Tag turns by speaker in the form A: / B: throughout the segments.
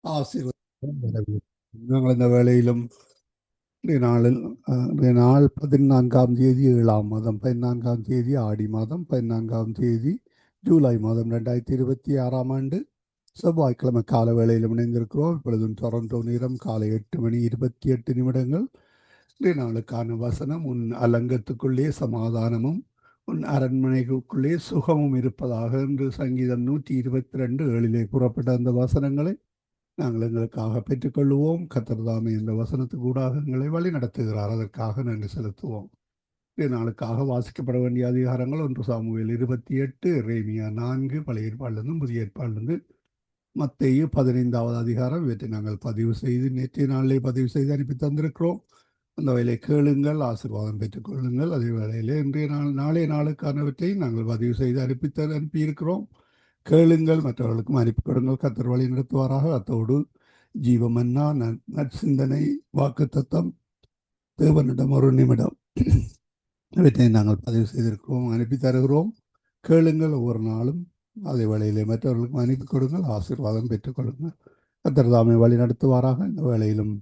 A: ஆசீர்வாதம் வரவேற்கிறோம். நாங்கள் இந்த வேளையிலும் இன்றைய நாள் 14ஆம் தேதி 7ஆம் மாதம் 14ஆம் தேதி ஆடி மாதம் 14ஆம் தேதி ஜூலை மாதம் 2026ஆம் ஆண்டு செவ்வாய்க்கிழமை கால வேளையிலும் இணைந்திருக்கிறோம். இப்பொழுதும் டொரண்டோ நேரம் காலை 8:28 இன்றைய நாளுக்கான வசனம், உன் அலங்கத்துக்குள்ளே சமாதானமும் உன் அரண்மனைகளுக்குள்ளே சுகமும் இருப்பதாக என்று சங்கீதம் 122:7 கூறப்பட்ட அந்த வசனங்களை நாங்கள் எங்களுக்காக பெற்றுக்கொள்வோம். கர்த்தர் தாமே இந்த வசனத்துக்கு ஊடாக எங்களை வழி நடத்துகிறார். அதற்காக நன்றி செலுத்துவோம். இன்றைய நாளுக்காக வாசிக்கப்பட வேண்டிய அதிகாரங்கள் 1 சாமுவேல் 28, எரேமியா 4, பழைய ஏற்பாடிலிருந்து புதிய ஏற்பாடிலிருந்து மத்தேயு 15வது அதிகாரம். இவற்றை நாங்கள் பதிவு செய்து நேற்றைய நாளிலே பதிவு செய்து அனுப்பி தந்திருக்கிறோம். அந்த வேலை கேளுங்கள், ஆசீர்வாதம் பெற்றுக்கொள்ளுங்கள். அதே வேளையிலே இன்றைய நாளைய நாளுக்கானவற்றை நாங்கள் பதிவு செய்து அனுப்பியிருக்கிறோம். கேளுங்கள், மற்றவர்களுக்கும் அனுப்பி கொடுங்கள். கர்த்தர் வழி நடத்துவாராக. அத்தோடு ஜீவமன்னா, நற்சிந்தனை, வாக்குத்தத்தம், தேவனிடம் ஒரு நிமிடம், இவற்றை நாங்கள் பதிவு செய்திருக்கிறோம், அனுப்பி தருகிறோம். கேளுங்கள் ஒவ்வொரு நாளும். அதே வேளையிலே மற்றவர்களுக்கும் அனுப்பி கொடுங்கள், ஆசீர்வாதம் பெற்றுக்கொள்ளுங்கள். கர்த்தர் தாமே வழி நடத்துவாராக. இந்த வேளையிலும்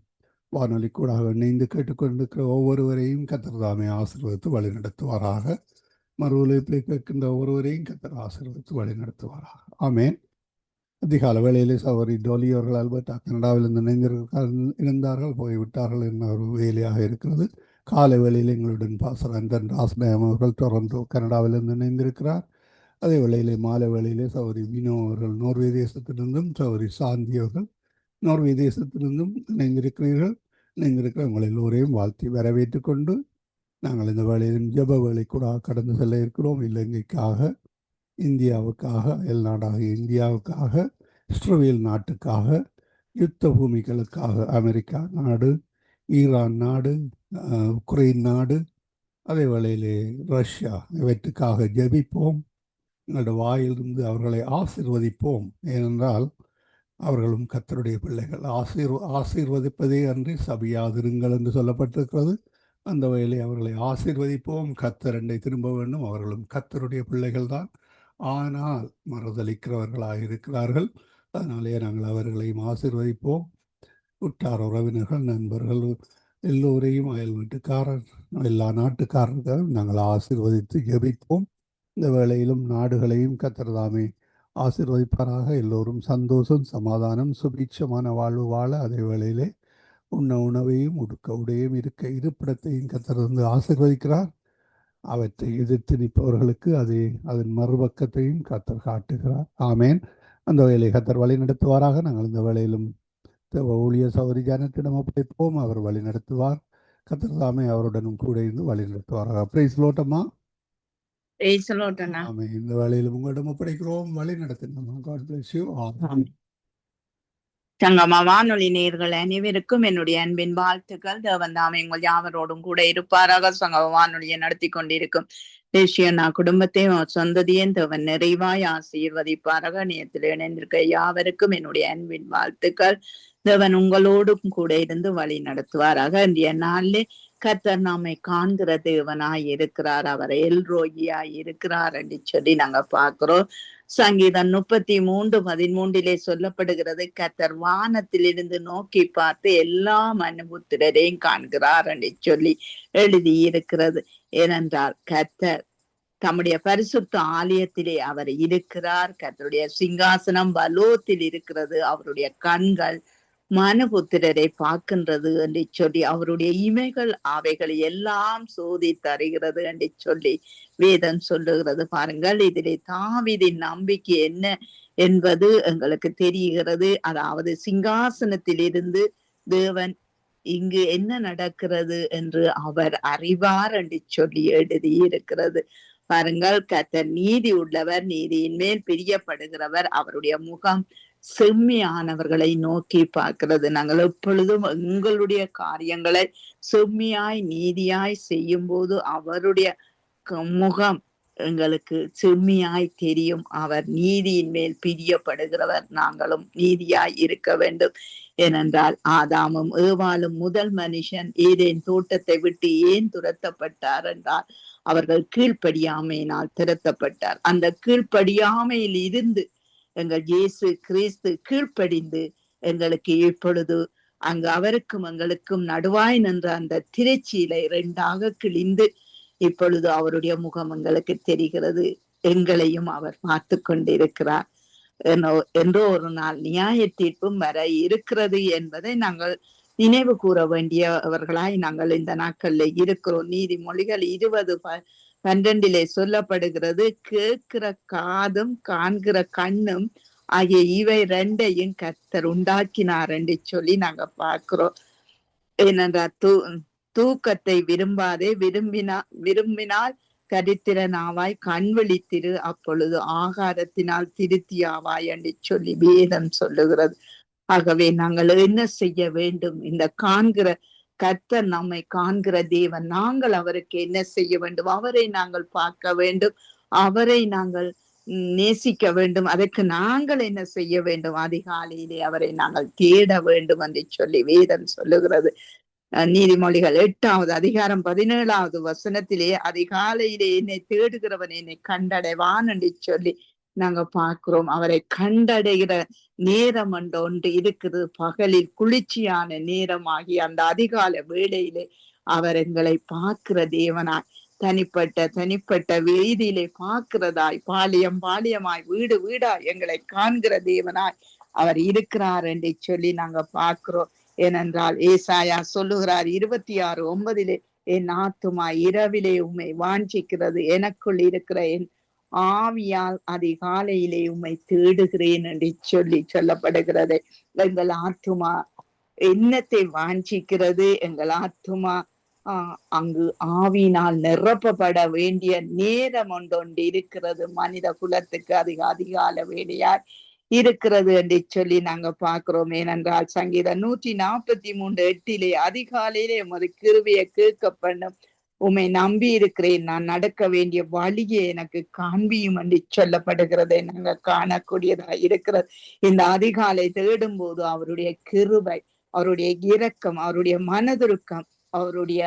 A: வானொலி கூடாக இணைந்து கேட்டுக்கொண்டிருக்கிற ஒவ்வொருவரையும் கர்த்தர் தாமே ஆசீர்வதித்து வழி நடத்துவாராக. மறு ஒலிபரப்பை கேட்கின்ற ஒவ்வொருவரையும் கர்த்தர் ஆசீர்வதித்து வழி நடத்துவாராக. ஆமென். அதிகால வேளையிலே சகோதரி டோலி அவர்கள் அல்பர்டா கனடாவிலிருந்து இருந்தார்கள், போய்விட்டார்கள் என்ன ஒரு வேலையாக இருக்கிறது. காலை வேளையில் எங்களுடன் பாசர் அந்தன் ராஸ்டயம் அவர்கள் டொரண்டோ கனடாவிலிருந்து இணைந்திருக்கிறார். அதே வேளையிலே மாலை வேளையிலே சகோதரி வினோ அவர்கள் நோர்வே தேசத்திலிருந்தும், சகோதரி சாந்தி அவர்கள் நோர்வே தேசத்திலிருந்தும் இணைந்திருக்கிறீர்கள். இணைந்திருக்கிற உங்கள் எல்லோரையும் வாழ்த்தி வரவேற்று கொண்டு நாங்கள் இந்த வேளையிலும் ஜெப வேலை கூட கடந்து செல்ல இருக்கிறோம். இலங்கைக்காக, இந்தியாவுக்காக, அயல்நாடாக இந்தியாவுக்காக, இஸ்ரேல் நாட்டுக்காக, யுத்த பூமிகளுக்காக, அமெரிக்கா நாடு, ஈரான் நாடு, உக்ரைன் நாடு, அதே வேளையிலே ரஷ்யா, இவற்றுக்காக ஜெபிப்போம். எங்களோட வாயிலிருந்து அவர்களை ஆசீர்வதிப்போம். ஏனென்றால் அவர்களும் கர்த்தருடைய பிள்ளைகள். ஆசீர்வதிப்பதே அன்றி சபியாதிருங்கள் என்று சொல்லப்பட்டிருக்கிறது. அந்த வகையிலே அவர்களை ஆசீர்வதிப்போம். கர்த்தர் என்னை திரும்ப வேண்டும். அவர்களும் கர்த்தருடைய பிள்ளைகள் தான், ஆனால் மறுதளிக்கிறவர்களாக இருக்கிறார்கள். அதனாலே நாங்கள் அவர்களையும் ஆசீர்வதிப்போம். உற்றார் உறவினர்கள், நண்பர்கள் எல்லோரையும், அயல் வீட்டுக்காரர், எல்லா நாட்டுக்காரர்களும் நாங்கள் ஆசீர்வதித்து ஜெபிப்போம். இந்த வேளையிலும் நாடுகளையும் கர்த்தர் தாமே ஆசீர்வதிப்பாராக. எல்லோரும் சந்தோஷம், சமாதானம், சுபீட்சமான வாழ்வு வாழ, அதே வேளையிலே உண்ண உணவையும் உடுக்க உடையும் இருக்க இருப்பிடத்தையும் கர்த்தர் வந்து ஆசீர்வதிக்கிறார். அவற்றை எதிர்த்து நிற்பவர்களுக்கு அதன் மறுபக்கத்தையும் கர்த்தர் காட்டுகிறார். ஆமேன். அந்த வேலையை கர்த்தர் வழி நடத்துவாராக. நாங்கள் இந்த வேளையிலும் ஊழிய சௌரி ஜானத்திடம் ஒப்படைப்போம். அவர் வழி நடத்துவார். கர்த்தர் தாமே அவருடனும் கூட இருந்து வழி நடத்துவாராக. பிரைஸ் லோட்டம்மா. ஆமே. இந்த வேளையிலும் உங்களிடம் ஒப்படைக்கிறோம். வழி நடத்தினோம். God bless you. ஆமென்.
B: சங்கமா வானொலி நேயர்கள் அனைவருக்கும் என்னுடைய அன்பின் வாழ்த்துக்கள். தேவன் தாமே எங்கள் யாவரோடும் கூட இருப்பாராக. சங்கம வானொலியை நடத்தி கொண்டிருக்கும் தேசியனா குடும்பத்தையும் சொந்ததையும் தேவன் நிறைவாய் ஆசீர்வதிப்பாராக. நேயத்தில் இணைந்திருக்க யாவருக்கும் என்னுடைய அன்பின் வாழ்த்துக்கள். தேவன் உங்களோடும் கூட இருந்து வழி நடத்துவாராக. இன்றைய நாளிலே கர்த்தர் நாமை காண்கிற தேவனாய் இருக்கிறார், அவர் எல்ரோகியாய் இருக்கிறார் என்று சொல்லி நாங்க பார்க்கிறோம். சங்கீதம் 33:13 சொல்லப்படுகிறது, கர்த்தர் வானத்திலிருந்து நோக்கி பார்த்து எல்லா மனுபுத்திரரையும் காண்கிறார் என்று சொல்லி எழுதி இருக்கிறது. ஏனென்றால் கர்த்தர் தம்முடைய பரிசுத்த ஆலயத்திலே அவர் இருக்கிறார். கர்த்தருடைய சிங்காசனம் பலோத்தில் இருக்கிறது. அவருடைய கண்கள் மனுபுத்திரரை பார்க்கின்றது என்று சொல்லி, அவருடைய இமைகள் அவைகள் எல்லாம் சோதி தருகிறது என்று சொல்லி வேதம் சொல்லுகிறது. பாருங்கள், இதிலே தாவீதின் நம்பிக்கை என்ன என்பது எங்களுக்கு தெரிகிறது. அதாவது சிங்காசனத்திலிருந்து தேவன் இங்கு என்ன நடக்கிறது என்று அவர் அறிவார் என்று சொல்லி எழுதி இருக்கிறது. பாருங்கள், கர்த்தர் நீதி உள்ளவர், நீதியின் மேல் பிரியப்படுகிறவர், அவருடைய முகம் செம்மையானவர்களை நோக்கி பார்க்கிறது. நாங்கள் எப்பொழுதும் எங்களுடைய காரியங்களை செம்மையாய் நீதியாய் செய்யும் போது அவருடைய முகம் எங்களுக்கு செம்மையாய் தெரியும். அவர் நீதியின் மேல் பிரியப்படுகிறவர், நாங்களும் நீதியாய் இருக்க வேண்டும். ஏனென்றால் ஆதாமும் ஏவாளும் முதல் மனுஷன் ஏதேன் தோட்டத்தை விட்டு ஏன் துரத்தப்பட்டார் என்றால் அவர்கள் கீழ்ப்படியாமையினால் துரத்தப்பட்டார். அந்த கீழ்ப்படியாமையில் இருந்து எங்கள் இயேசு கிறிஸ்து கீழ்ப்படிந்து எங்களுக்கு இப்பொழுது அங்கு அவருக்கும் எங்களுக்கும் நடுவாய் நின்ற அந்த திரைச்சீலை 2ஆக கிழிந்து இப்பொழுது அவருடைய முகம் எங்களுக்கு தெரிகிறது. எங்களையும் அவர் பார்த்து கொண்டிருக்கிறார். என்றோ ஒரு நாள் நியாய தீர்ப்பும் வர இருக்கிறது என்பதை நாங்கள் நினைவு கூற வேண்டியவர்களாய் நாங்கள் இந்த நாட்கள்ல இருக்கிறோம். நீதிமொழிகள் 20:12 சொல்லப்படுகிறது, கேட்கிற காதும் காண்கிற கண்ணும் ஆகிய இவை 2ஐயும் கர்த்தர் உண்டாக்கினார் என்று சொல்லி நாங்க பார்க்கிறோம். ஏனென்றால் தூக்கத்தை விரும்பாதே, விரும்பினால் கரித்திரனாவாய், கண் விழித்திரு, அப்பொழுது ஆகாரத்தினால் திருப்தியாவாய் என்று சொல்லி வேதம் சொல்லுகிறது. ஆகவே நாங்கள் என்ன செய்ய வேண்டும்? இந்த காண்கிற கர்த்தர் நம்மை காண்கிற தேவன், நாங்கள் அவருக்கு என்ன செய்ய வேண்டும்? அவரை நாங்கள் பார்க்க வேண்டும், அவரை நாங்கள் நேசிக்க வேண்டும். அதற்கு நாங்கள் என்ன செய்ய வேண்டும்? அதிகாலையிலே அவரை நாங்கள் தேட வேண்டும் என்று சொல்லி வேதம் சொல்லுகிறது. நீதிமொழிகள் 8ஆவது அதிகாரம் 17ஆவது வசனத்திலே, அதிகாலையிலே என்னை தேடுகிறவன் என்னை கண்டடைவான் என்று சொல்லி நாங்க பார்க்கிறோம். அவரை கண்டடைகிற நேரம் ஒன்று இருக்குது. பகலில் குளிர்ச்சியான நேரமாகி அந்த அதிகால வேளையிலே அவர் எங்களை பார்க்கிற தேவனாய், தனிப்பட்ட வீதியிலே பார்க்கிறதாய், பாலியமாய், வீடு வீடாய் எங்களை காண்கிற தேவனாய் அவர் இருக்கிறார் என்று சொல்லி நாங்க பார்க்கிறோம். ஏனென்றால் ஏசாயா சொல்லுகிறார் 26:9, என் ஆத்துமா இரவிலே உம்மை வாஞ்சிக்கிறது, எனக்குள் இருக்கிற என் ஆவியால் அதிகாலையிலே உம்மை தேடுகிறேன் என்று சொல்லி சொல்லப்படுகிறது. எங்கள் ஆத்துமா என்னத்தை வாஞ்சிக்கிறது? எங்கள் ஆத்துமா அங்கு ஆவியினால் நிரப்பப்பட வேண்டிய நேரம் ஒன்று இருக்கிறது. மனித குலத்துக்கு அதிகால வேலையார் இருக்கிறது என்று சொல்லி நாங்க பார்க்கிறோம். ஏனென்றால் சங்கீதம் 143:8, அதிகாலையிலே உமது கிருபையை கேட்க பண்ணும், உம்மை நம்பி இருக்கிறேன், நான் நடக்க வேண்டிய வழியை எனக்கு காண்பியும் என்று சொல்லப்படுகிறதை நாங்க காணக்கூடியதா இருக்கிறது. இந்த அதிகாலை தேடும் போது அவருடைய கிருபை, அவருடைய இரக்கம், அவருடைய மனதுருக்கம், அவருடைய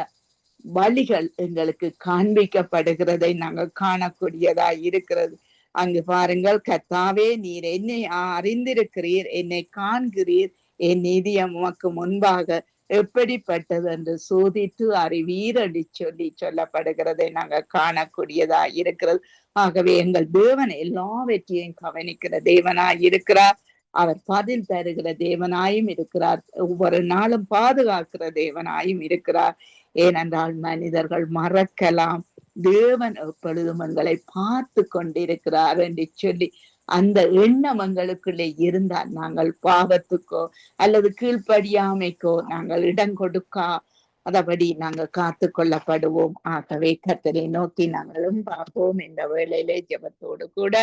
B: வழிகள் எங்களுக்கு காண்பிக்கப்படுகிறதை நாங்கள் காணக்கூடியதா இருக்கிறது. அங்கு பாருங்கள், கர்த்தாவே நீர் என்னை அறிந்திருக்கிறீர், என்னை காண்கிறீர், என் நிதியம் உமக்கு முன்பாக எப்படிப்பட்டது என்று சோதித்து அறிவீர் என்று சொல்லி சொல்லப்படுகிறதை நாங்க காணக்கூடியதா இருக்கிறது. ஆகவே எங்கள் தேவன் எல்லாவற்றையும் கவனிக்கிற தேவனாய் இருக்கிறார். அவர் பதில் தருகிற தேவனாயும் இருக்கிறார். ஒவ்வொரு நாளும் பாதுகாக்கிற தேவனாயும் இருக்கிறார். ஏனென்றால் மனிதர்கள் மறக்கலாம், தேவன் எப்பொழுதும் எங்களை பார்த்து கொண்டிருக்கிறார் என்று சொல்லி அந்த எண்ணம் எங்களுக்குள்ளே இருந்தால் நாங்கள் பாவத்துக்கோ அல்லது கீழ்ப்படியாமைக்கோ நாங்கள் இடம் கொடுக்காதபடி நாங்கள் காத்து கொள்ளப்படுவோம். ஆகவே கர்த்தரை நோக்கி நாங்களும் பார்ப்போம். இந்த வேளையிலே ஜெபத்தோடு கூட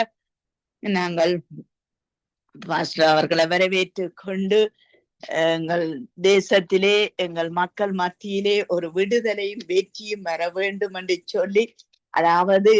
B: நாங்கள் பாஸ்டர் அவர்களை வரவேற்று கொண்டு எங்கள் தேசத்திலே எங்கள் மக்கள் மத்தியிலே ஒரு விடுதலையும் வெற்றியும் வர வேண்டும் என்று சொல்லி, அதாவது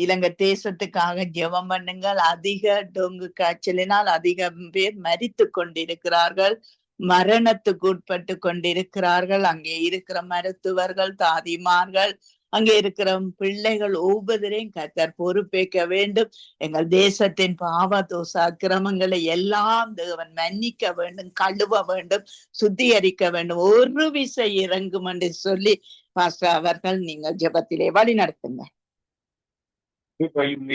B: இலங்கை தேசத்துக்காக ஜெபம் பண்ணுங்கள். அதிக டொங்கு காய்ச்சலினால் அதிகம் பேர் மரித்து கொண்டிருக்கிறார்கள், மரணத்துக்கு உட்பட்டு கொண்டிருக்கிறார்கள். அங்கே இருக்கிற மருத்துவர்கள், தாதிமார்கள், அங்கே இருக்கிற பிள்ளைகள் ஒவ்வொருவரையும் கர்த்தர் பொறுப்பேற்க வேண்டும். எங்கள் தேசத்தின் பாவ தோச அக்கிரமங்களை எல்லாம் தேவன் மன்னிக்க வேண்டும், கழுவ வேண்டும், சுத்திகரிக்க வேண்டும். ஒரு விசை இறங்கும் என்று சொல்லி பாஸ்டர் அவர்கள் நீங்கள் ஜெபத்திலே வழி நடத்துங்க.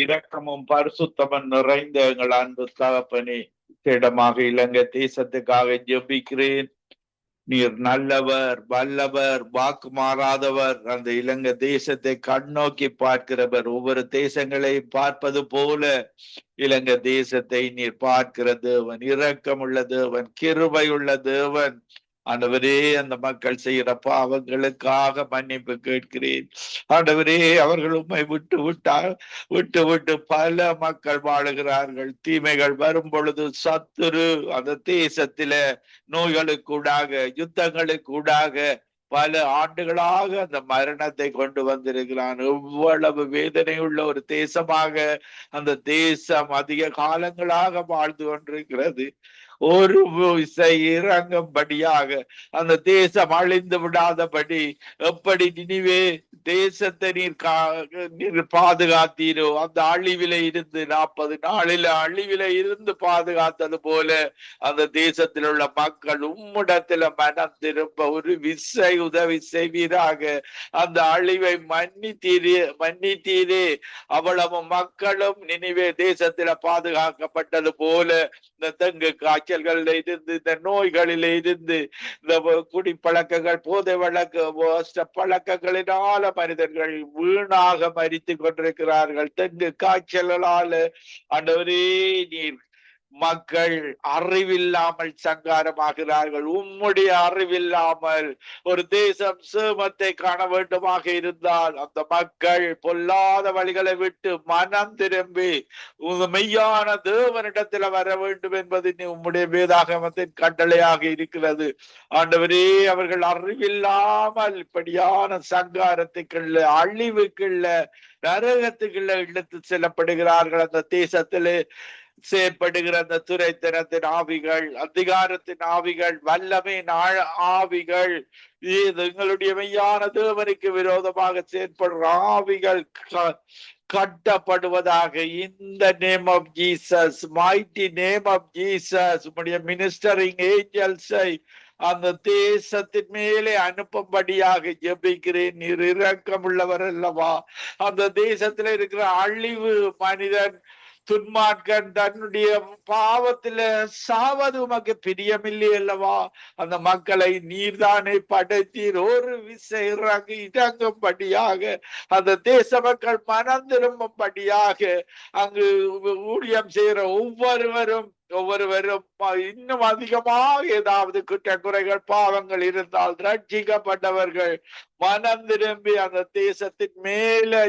C: இரக்கமும் பரிசுத்தமும் நிறைந்த எங்கள் அன்பு தகப்பனே, திடமாக இலங்கை தேசத்துக்காக ஜெபிக்கிறேன். நீர் நல்லவர், வல்லவர், வாக்கு மாறாதவர். அந்த இலங்கை தேசத்தை கண்ணோக்கி பார்க்கிறவர். ஒவ்வொரு தேசங்களை பார்ப்பது போல இலங்கை தேசத்தை நீர் பார்க்கிற தேவன், இரக்கமுள்ள தேவன், கிருபையுள்ள தேவன். ஆண்டவரே, அந்த மக்கள் செய்கிற பாவங்களுக்காக மன்னிப்பு கேட்கிறேன். ஆண்டவரே, அவர்கள் உம்மை விட்டு பல மக்கள் வாழுகிறார்கள். தீமைகள் வரும் பொழுது சத்துரு அந்த தேசத்தில நோய்களுக்கூடாக, யுத்தங்களுக்கூடாக பல ஆண்டுகளாக அந்த மரணத்தை கொண்டு வந்திருக்கிறான். எவ்வளவு வேதனையுள்ள ஒரு தேசமாக அந்த தேசம் அதிக காலங்களாக வாழ்ந்து கொண்டிருக்கிறது. ஒரு விசை இறங்கும்படியாக அந்த தேசம் அழிந்து விடாதபடி எப்படி நினிவே தேசத்தை நீர் பாதுகாத்தீரோ அந்த அழிவில இருந்து 40 நாளில அழிவில இருந்து பாதுகாத்தது போல அந்த தேசத்தில் உள்ள மக்கள் உம்மிடத்துல மனம் திரும்ப ஒரு விசை உதவி செய்வீராக. அந்த அழிவை மன்னித்தீரே அவ்வளவு மக்களும் நினைவே தேசத்தில பாதுகாக்கப்பட்டது போல இந்த தெங்கு காய்ச்சல்களில் இருந்து இந்த நோய்களில இருந்து இந்த குடிப்பழக்கங்கள் போதை பழக்கங்களினால மனிதர்கள் வீணாக மரித்து கொண்டிருக்கிறார்கள். தெங்கு காய்ச்சலால ஆண்டவரே நீர் மக்கள் அறிவில்லாமல் சங்காரமாகிறார்கள். உம்முடைய அறிவில்லாமல் ஒரு தேசம் சேமத்தை காண வேண்டுமாக இருந்தால் அந்த மக்கள் பொல்லாத வழிகளை விட்டு மனம் திரும்பி மெய்யான தேவனிடத்தில் வர வேண்டும் என்பது உம்முடைய வேதாகமத்தின் கட்டளையாக இருக்கிறது. ஆண்டவரே அவர்கள் அறிவில்லாமல் இப்படியான சங்காரத்துக்குள்ள அழிவுக்குள்ள நரகத்துக்குள்ள இழுத்து செல்லப்படுகிறார்கள். அந்த தேசத்திலே செயற்படுகிற அந்த துரைத்தனத்தின் ஆவிகள், அதிகாரத்தின் ஆவிகள், வல்லமையின் ஆவிகள், எங்களுடைய மெய்யான தேவனுக்கு விரோதமாக செயற்படுற ஆவிகள் கட்டப்படுவதாக. இந்த name of Jesus, mighty name of Jesus, உம்முடைய மினிஸ்டரிங் ஏஞ்சல்ஸை அந்த தேசத்தின் மேலே அனுப்பும்படியாக ஜெபிக்கிறேன். நீர் இரக்கம் உள்ளவர் அல்லவா? அந்த தேசத்துல இருக்கிற அழிவு மனிதன் துன்மார்க்கன் தன்னுடைய பாவத்தில சாவது உமக்கு பிரியமில்லை அல்லவா? அந்த மக்களை நீர்தானே படைத்தீர். ஒரு விசை இறங்கும்படியாக அந்த தேச மக்கள் மனம் திரும்பும்படியாக அங்கு ஊழியம் செய்கிற ஒவ்வொருவரும் இன்னும் அதிகமாக ஏதாவது குற்றக்குறைகள் பாவங்கள் இருந்தால் ரட்சிக்கப்பட்டவர்கள் மனம் திரும்பி அந்த தேசத்தின் மேல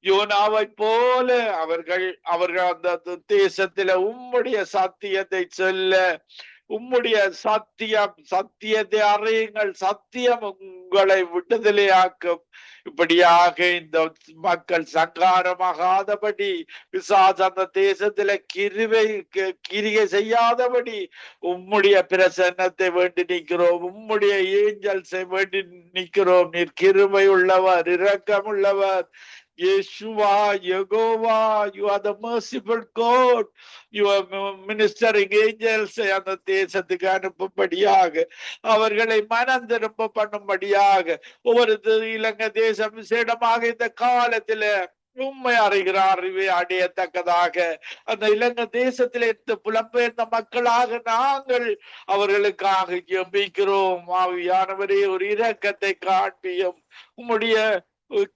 C: யோனாவை போல அவர்கள் அந்த தேசத்தில உம்முடைய சத்தியத்தை சொல்ல, உம்முடைய சத்தியத்தை அறியுங்கள், சத்தியம் உங்களை விடுதலையாக்கும். இப்படியாக இந்த மக்கள் சங்காரமாகாதபடி, பிசாசு அந்த தேசத்தில கிரிகை செய்யாதபடி உம்முடைய பிரசன்னத்தை வேண்டி நிற்கிறோம். உம்முடைய ஏஞ்சல்ஸை வேண்டி நிற்கிறோம். நீர் கிருபை உள்ளவர், இரக்கம் உள்ளவர். Yeshua, Yehovah, you are the merciful God. You are ministering angels அந்த தேசத்துக்கு அனுப்பும்படியாக, அவர்களை மனம் திரும்ப பண்ணும்படியாக, ஒவ்வொரு இலங்கை தேசம் விசேடமாக இந்த காலத்துல உண்மை அறிகிற அறிவை அடையத்தக்கதாக அந்த இலங்கை தேசத்தில் இருந்து புலம்பெயர்ந்த மக்களாக நாங்கள் அவர்களுக்காக ஜெபிக்கிறோம். ஆவியானவரே, ஒரு இரக்கத்தை காண்பியும், உம்முடைய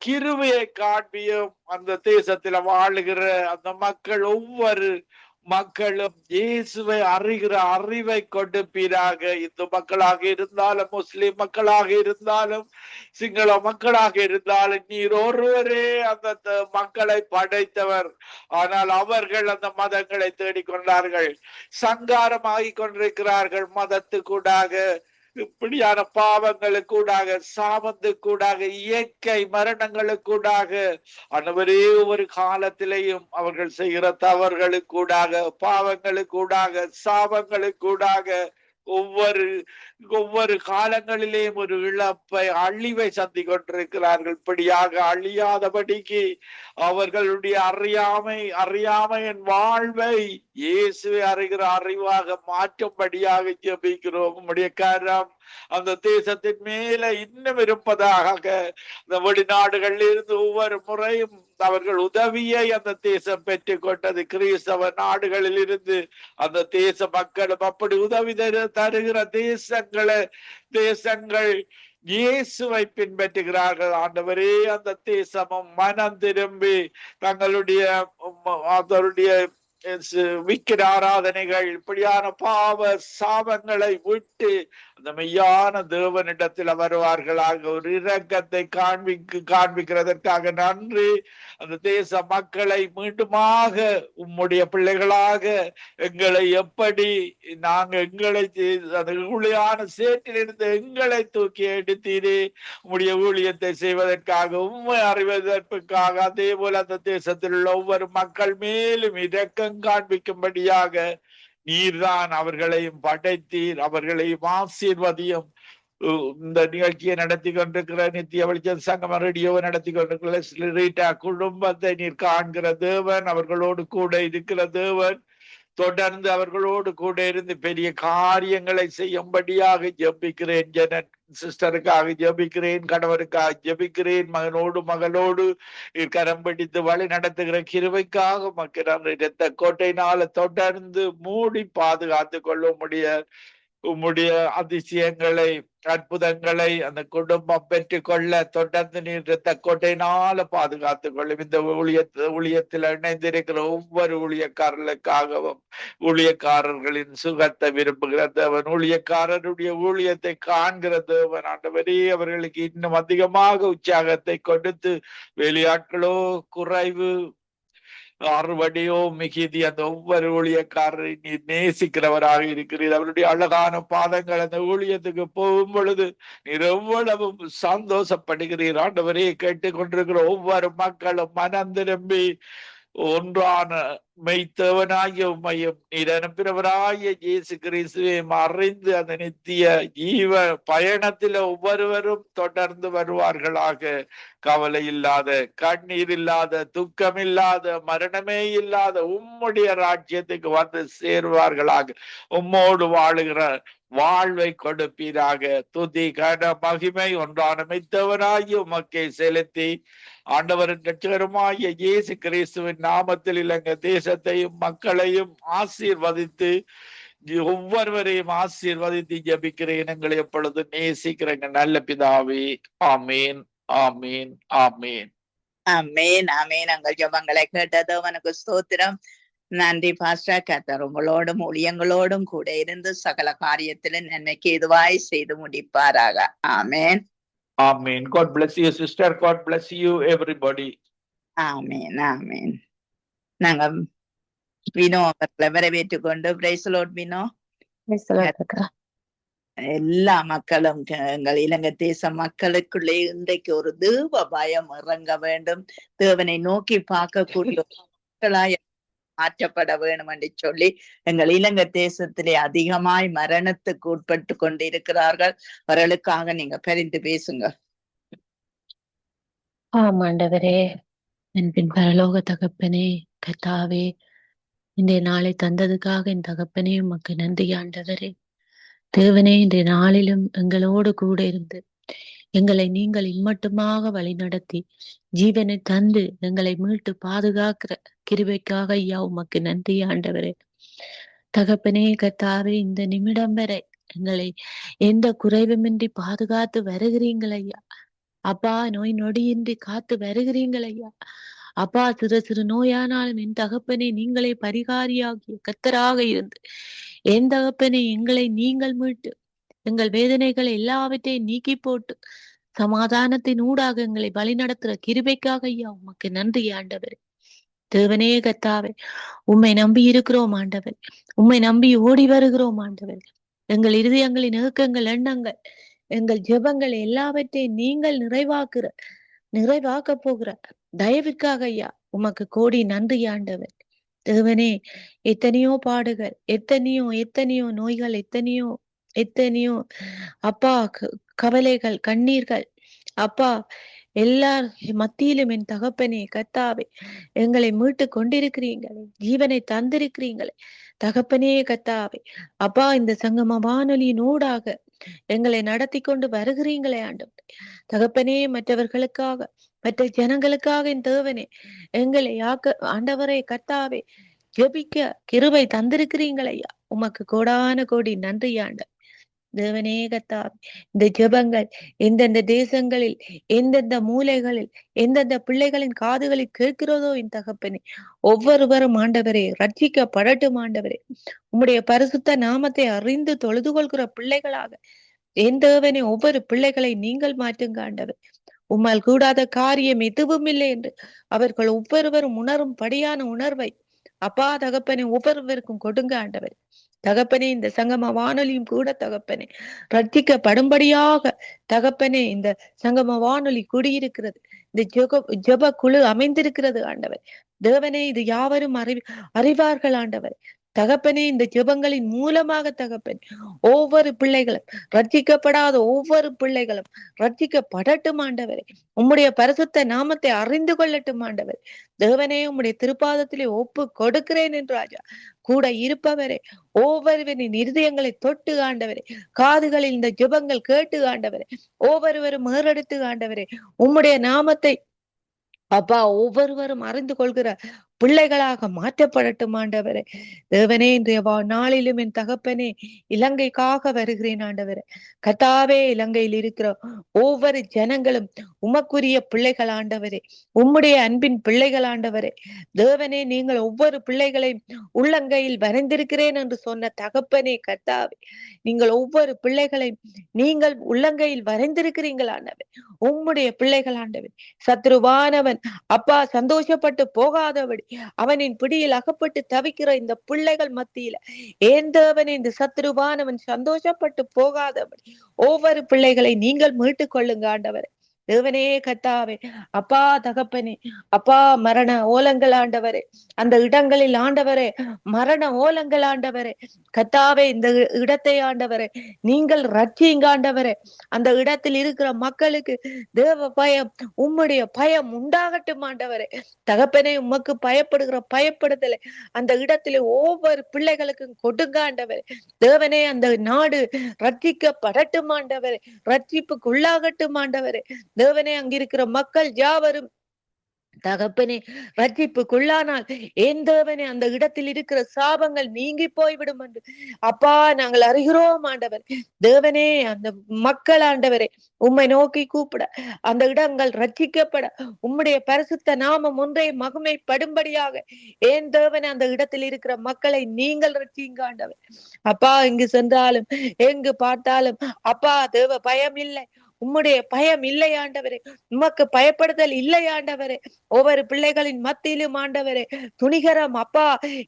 C: கிருபையை காண்பியும். அந்த தேசத்துல வாழுகிற அந்த மக்கள் ஒவ்வொரு மக்களும் இயேசுவை அறிகிற அறிவை கொடுப்பீராக. இந்து மக்களாக இருந்தாலும், முஸ்லிம் மக்களாக இருந்தாலும், சிங்கள மக்களாக இருந்தாலும், நீர் ஒருவரே அந்த மக்களை படைத்தவர். ஆனால் அவர்கள் அந்த மதங்களை தேடிக்கொண்டார்கள், சங்காரமாகி கொண்டிருக்கிறார்கள். மதத்துக்கூடாக, இப்படியான பாவங்களுக்கூடாக, சாபத்துக்கூடாக, இயற்கை மரணங்களுக்கூடாக, அனைவரே ஒவ்வொரு காலத்திலேயும் அவர்கள் செய்கிற தவறுகளுக்கூடாக, பாவங்களுக்கூடாக, சாபங்களுக்கூடாக ஒவ்வொரு காலங்களிலேயும் ஒரு இழப்பை, அழிவை சந்தி கொண்டிருக்கிறார்கள். இப்படியாக அழியாதபடிக்கு அவர்களுடைய அறியாமையின் வாழ்வை இயேசுவை அறிகிற அறிவாக மாற்றும்படியாக ஜெபிக்கிறோம். உம்முடைய கரம் அந்த தேசத்தின் மேல இன்னும் இருப்பதாக. இந்த வெளிநாடுகளில் இருந்து ஒவ்வொரு முறையும் அவர்கள் உதவியை அந்த தேசம் பெற்றுக் கொண்டது. கிறிஸ்தவ நாடுகளில் இருந்து அந்த தேச மக்களும் அப்படி உதவி தருகிற தேசங்கள் இயேசுவை பின்பற்றுகிறார்கள். ஆண்டவரே, அந்த தேசமும் மனம் திரும்பி அதனுடைய விக்கிர ஆராதனைகள், இப்படியான பாவ சாபங்களை விட்டு அந்த மெய்யான தேவனிடத்தில் வருவார்களாக. ஒரு இரக்கத்தை காண்பிக்கிறதற்காக நன்றி. அந்த தேச மக்களை மீண்டுமாக உம்முடைய பிள்ளைகளாக எங்களை எப்படி ஊழியான சேற்றிலிருந்து எங்களை தூக்கி எடுத்தீரே, உம்முடைய ஊழியத்தை செய்வதற்காக, உண்மை அறிவதற்காக, அதே போல அந்த தேசத்தில் உள்ள ஒவ்வொரு மக்கள் மேலும் இரக்கம் காண்பிக்கும்படியாக நீர்தான் அவர்களையும் படைத்தீர், அவர்களையும் ஆசீர்வதியும். இந்த நிகழ்ச்சியை நடத்தி கொண்டிருக்கிற நித்திய வெளிச்சம் சங்கம ரேடியோவை நடத்தி கொண்டிருக்கிற ரீட்டா குடும்பத்தை நீர் காண்கிற தேவன், அவர்களோடு கூட இருக்கிற தேவன். தொடர்ந்து அவர்களோடு கூட இருந்து பெரிய காரியங்களை செய்யும்படியாக ஜெபிக்கிறேன். ஜெனட் சிஸ்டருக்காக ஜெபிக்கிறேன், கணவருக்காக ஜெபிக்கிறேன், மகனோடு மகளோடு கரம் பிடித்து வழி நடத்துகிற கிருபைக்காக மக்கள் இரத்த கோட்டையினால தொடர்ந்து மூடி பாதுகாத்து கொள்ள உம்முடைய அதிசயங்களை, அற்புதங்களை அந்த குடும்பம் பெற்றுக்கொள்ள தொடர்ந்து நீர் இரத்த கோட்டையினால பாதுகாத்துக் கொள்ளும். இந்த ஊழியத்தில் இணைந்திருக்கிற ஒவ்வொரு ஊழியக்காரர்களுக்காகவும், ஊழியக்காரர்களின் சுகத்தை விரும்புகிற தேவன், ஊழியக்காரருடைய ஊழியத்தை காண்கிற தேவன் ஆண்டவரே, அவர்களுக்கு இன்னும் அதிகமாக உற்சாகத்தை கொடுத்து, வெளியாட்களோ குறைவு, அறுவடையோ மிகுதி, அந்த ஒவ்வொரு ஊழியக்காரரை நீர் நேசிக்கிறவராக இருக்கிறீர். அவருடைய அழகான பாதங்கள் அந்த ஊழியத்துக்கு போகும் பொழுது நீர் எவ்வளவும் சந்தோஷப்படுகிறீர் ஆண்டவரே. கேட்டுக்கொண்டிருக்கிற ஒவ்வொரு மக்களும் மனம் திரும்பி ஒன்றான மெய்த்தவனாகிய உம்மையும் நீர் அனுப்பினவராகிய இயேசு கிறிஸ்துவையும் அறிந்து அந்த நித்திய ஜீவ பயணத்தில ஒவ்வொருவரும் தொடர்ந்து வருவார்களாக. கவலை இல்லாத, கண்ணீர் இல்லாத, துக்கம் இல்லாத, மரணமே இல்லாத உம்முடைய ராஜ்யத்துக்கு வந்து சேருவார்களாக. உம்மோடு வாழுகிற வாழ்வை கொடுப்பீராக. துதி கன மகிமை ஒன்றான மெய்த்தவனாகிய உமக்கை செலுத்தி ஆண்டவரின் இரட்சகருமாகிய இயேசு கிறிஸ்துவின் நாமத்தில் இலங்கை தேசத்தையும் மக்களையும் ஆசீர்வதித்து, ஒவ்வொருவரையும் ஆசீர்வதித்து ஜெபிக்கிறேன் எங்களை எப்பொழுது நேசிக்கிறேங்க நல்ல பிதாவே. ஆமீன், ஆமீன், ஆமீன்,
B: ஆமேன், ஆமேன். எங்கள் ஜெபங்களை கேட்டதோ உனக்கு ஸ்தோத்திரம். நன்றி பாஸ்டர். கர்த்தர் உங்களோடும் ஊழியங்களோடும் கூட இருந்து சகல காரியத்திலும் நன்மைக்கு எதுவாய் செய்து முடிப்பாராக. ஆமேன்,
C: ஆமீன். God bless you sister. God bless you everybody.
B: ஆமேன், ஆமேன். நாங்க வினோ அவர்களை வரவேற்றுக் கொண்டு பிரைஸ் லார்ட் வினோ. எல்லா மக்களும் எங்கள் இலங்கை தேச மக்களுக்குள்ளே இன்றைக்கு ஒரு தேவ பயம் இறங்க வேண்டும், தேவனை நோக்கி பார்க்கக்கூடிய மக்களாய் மாற்றப்பட வேண்டும் என்று சொல்லி எங்கள் இலங்கை தேசத்திலே அதிகமாய் மரணத்துக்கு உட்பட்டு கொண்டிருக்கிறார்கள். அவர்களுக்காக நீங்க பரிந்து பேசுங்க.
D: ஆமாண்டவரே, அன்பின் பரலோக தகப்பனே, கர்த்தாவே, இன்றைய நாளை தந்ததுக்காக என் தகப்பனே உமக்கு நன்றி ஆண்டவரே. தேவனே, இன்றைய நாளிலும் எங்களோடு கூட இருந்து எங்களை நீங்கள் இம்மட்டுமாக வழி நடத்தி ஜீவனை தந்து எங்களை மீட்டு பாதுகாக்கிற கிருபைக்காக ஐயா உமக்கு நன்றி ஆண்டவரே. தகப்பனே கர்த்தாவே, இந்த நிமிடம் வரை எங்களை எந்த குறைவுமின்றி பாதுகாத்து வருகிறீங்கள் ஐயா. அப்பா, நோய் நொடியின்றி காத்து வருகிறீங்கள் ஐயா. அப்பா, சிறு சிறு நோயானாலும் என் தகப்பனே நீங்களே பரிகாரியாகிய கர்த்தராக இருந்து என் தகப்பனே எங்களை நீங்கள் மீட்டு எங்கள் வேதனைகளை எல்லாவற்றையும் நீக்கி போட்டு சமாதானத்தின் ஊடாக எங்களை வழி நடத்துற கிருபைக்காக ஐயா உமக்கு நன்றி ஆண்டவரே. தேவனே கர்த்தாவே, உம்மை நம்பி இருக்கிறோம் ஆண்டவர், உம்மை நம்பி ஓடி வருகிறோம் ஆண்டவர். எங்கள் இருதயங்களின் ஏக்கங்கள், எண்ணங்கள், எங்கள் ஜெபங்கள் எல்லாவற்றையும் நீங்கள் நிறைவாக்க போகிற தயவுக்காக ஐயா உமக்கு கோடி நன்றி ஆண்டவர். தேவனே, எத்தனையோ பாடுகள், எத்தனையோ நோய்கள், எத்தனையோ அப்பா கவலைகள், கண்ணீர்கள், அப்பா எல்லார் மத்தியிலும் என் தகப்பனே கர்த்தாவே எங்களை மீட்டு கொண்டிருக்கிறீங்களே, ஜீவனை தந்திருக்கிறீங்களே தகப்பனே கர்த்தாவே. அப்பா, இந்த சங்கம வானொலியின் ஊடாக எங்களை நடத்தி கொண்டு வருகிறீங்களே ஆண்டவரே தகப்பனே. மற்றவர்களுக்காக, மற்ற ஜனங்களுக்காக என் தேவனே எங்களை ஆண்டவரே கர்த்தாவே ஜெபிக்க கிருபை தந்திருக்கிறீங்களையா உமக்கு கோடான கோடி நன்றி ஆண்டவர். தேவனே கர்த்தாவே, இந்த ஜெபங்கள் எந்தெந்த தேசங்களில், எந்தெந்த மூலைகளில், எந்தெந்த பிள்ளைகளின் காதுகளில் கேட்கிறதோ என் தகப்பனே, ஒவ்வொருவரும் ஆண்டவரே ரட்சிக்கப்படட்டும் ஆண்டவரே. உம்முடைய பரிசுத்த நாமத்தை அறிந்து தொழுது கொள்கிற பிள்ளைகளாக என் தேவனே ஒவ்வொரு பிள்ளைகளை நீங்கள் மாற்றுங்க ஆண்டவர். உம்மால் கூடாத காரியம் எதுவும் இல்லை என்று அவர்கள் ஒவ்வொருவரும் உணரும் படியான உணர்வை அப்பா தகப்பனே ஒவ்வொருவருக்கும் கொடுங்க ஆண்டவர். தகப்பனே, இந்த சங்கம வானொலியும் கூட தகப்பனே ரட்சிக்கப்படும்படியாக தகப்பனே இந்த சங்கம வானொலி குடியிருக்கிறது, இந்த ஜெப குழு அமைந்திருக்கிறது ஆண்டவர். தேவனே, இது யாவரும் அறிவார்கள் ஆண்டவர். தகப்பனே, இந்த ஜெபங்களின் மூலமாக தகப்பன் ஒவ்வொரு பிள்ளைகளும் ரட்சிக்கப்படாத ஒவ்வொரு பிள்ளைகளும் ரட்சிக்கப்படட்டும் ஆண்டவரே. உம்முடைய பரிசுத்த நாமத்தை அறிந்து கொள்ளட்டும் ஆண்டவரே. தேவனே, உம்முடைய திருப்பாதத்திலே ஒப்பு கொடுக்கிறேன் என்று ராஜா கூட இருப்பவரே, ஒவ்வொருவரின் இருதயங்களை தொட்டு ஆண்டவரே, காதுகளில் இந்த ஜெபங்கள் கேட்டு ஆண்டவரே, ஒவ்வொருவரும் ஏறெடுத்து ஆண்டவரே, உம்முடைய நாமத்தை அப்பா ஒவ்வொருவரும் அறிந்து கொள்கிற பிள்ளைகளாக மாற்றப்படட்டும் ஆண்டவரே. தேவனே, இன்றைய நாளிலும் என் தகப்பனே இலங்கைக்காக வருகிறேன் ஆண்டவரே. கர்த்தாவே, இலங்கையில் இருக்கிற ஒவ்வொரு ஜனங்களும் உமக்குரிய பிள்ளைகள் ஆண்டவரே, உம்முடைய அன்பின் பிள்ளைகள் ஆண்டவரே. தேவனே, நீங்கள் ஒவ்வொரு பிள்ளைகளையும் உள்ளங்கையில் வரைந்திருக்கிறேன் என்று சொன்ன தகப்பனே கர்த்தாவே, நீங்கள் ஒவ்வொரு பிள்ளைகளையும் நீங்கள் உள்ளங்கையில் வரைந்திருக்கிறீர்கள் ஆண்டவரே. உம்முடைய பிள்ளைகள் ஆண்டவரே, சத்ருவானவன் அப்பா சந்தோஷப்பட்டு போகாதபடி அவனின் பிடியில் அகப்பட்டு தவிக்கிற இந்த பிள்ளைகள் மத்தியில ஏன் தேவனே, இந்த சத்ருவானவன் சந்தோஷப்பட்டு போகாதபடி ஒவ்வொரு பிள்ளைகளை நீங்கள் மீட்டுக் கொள்ளுங்க ஆண்டவரே. தேவனே கர்த்தாவே, அப்பா தகப்பனே, அப்பா மரண ஓலங்கள் ஆண்டவரே, அந்த இடங்களில் ஆண்டவரே மரண ஓலங்கள் ஆண்டவரே கர்த்தாவே, இந்த இடத்தை ஆண்டவரே நீங்கள் ரட்சிங்க ஆண்டவரே. அந்த இடத்தில் இருக்கிற மக்களுக்கு தேவ பயம், உம்முடைய பயம் உண்டாகட்டும் ஆண்டவரே. தகப்பனே, உமக்கு பயப்படுகிற பயப்படுதலை அந்த இடத்திலே ஒவ்வொரு பிள்ளைகளுக்கும் கொடுங்க ஆண்டவரே. தேவனே, அந்த நாடு ரட்சிக்கப்படட்டும் ஆண்டவரே, ரட்சிப்புக்குள்ளாகட்டும் ஆண்டவரே. தேவனே, அங்கிருக்கிற மக்கள் யாவரும் தகப்பனே ரட்சிப்புக்குள்ளானால் ஏன் தேவனே, அந்த இடத்தில் இருக்கிற சாபங்கள் நீங்கி போய்விடும் என்று அப்பா நாங்கள் அறிகிறோம் ஆண்டவர். தேவனே, அந்த மக்கள் ஆண்டவரே உம்மை நோக்கி கூப்பிட, அந்த இடங்கள் ரட்சிக்கப்பட, உம்முடைய பரிசுத்த நாமம் ஒன்றே மகிமைப்படும்படியாக ஏன் தேவனே அந்த இடத்தில் இருக்கிற மக்களை நீங்கள் ரட்சிங்க ஆண்டவர். அப்பா, இங்கு சென்றாலும் எங்கு பார்த்தாலும் அப்பா தேவ பயம் இல்லை, உம்முடைய பயம் இல்லை ஆண்டவரே, உமக்கு பயப்படுதல் இல்லை ஆண்டவரே. ஒவ்வொரு பிள்ளைகளின் மத்தியிலும் ஆண்டவரே துணிகரம் அப்பா,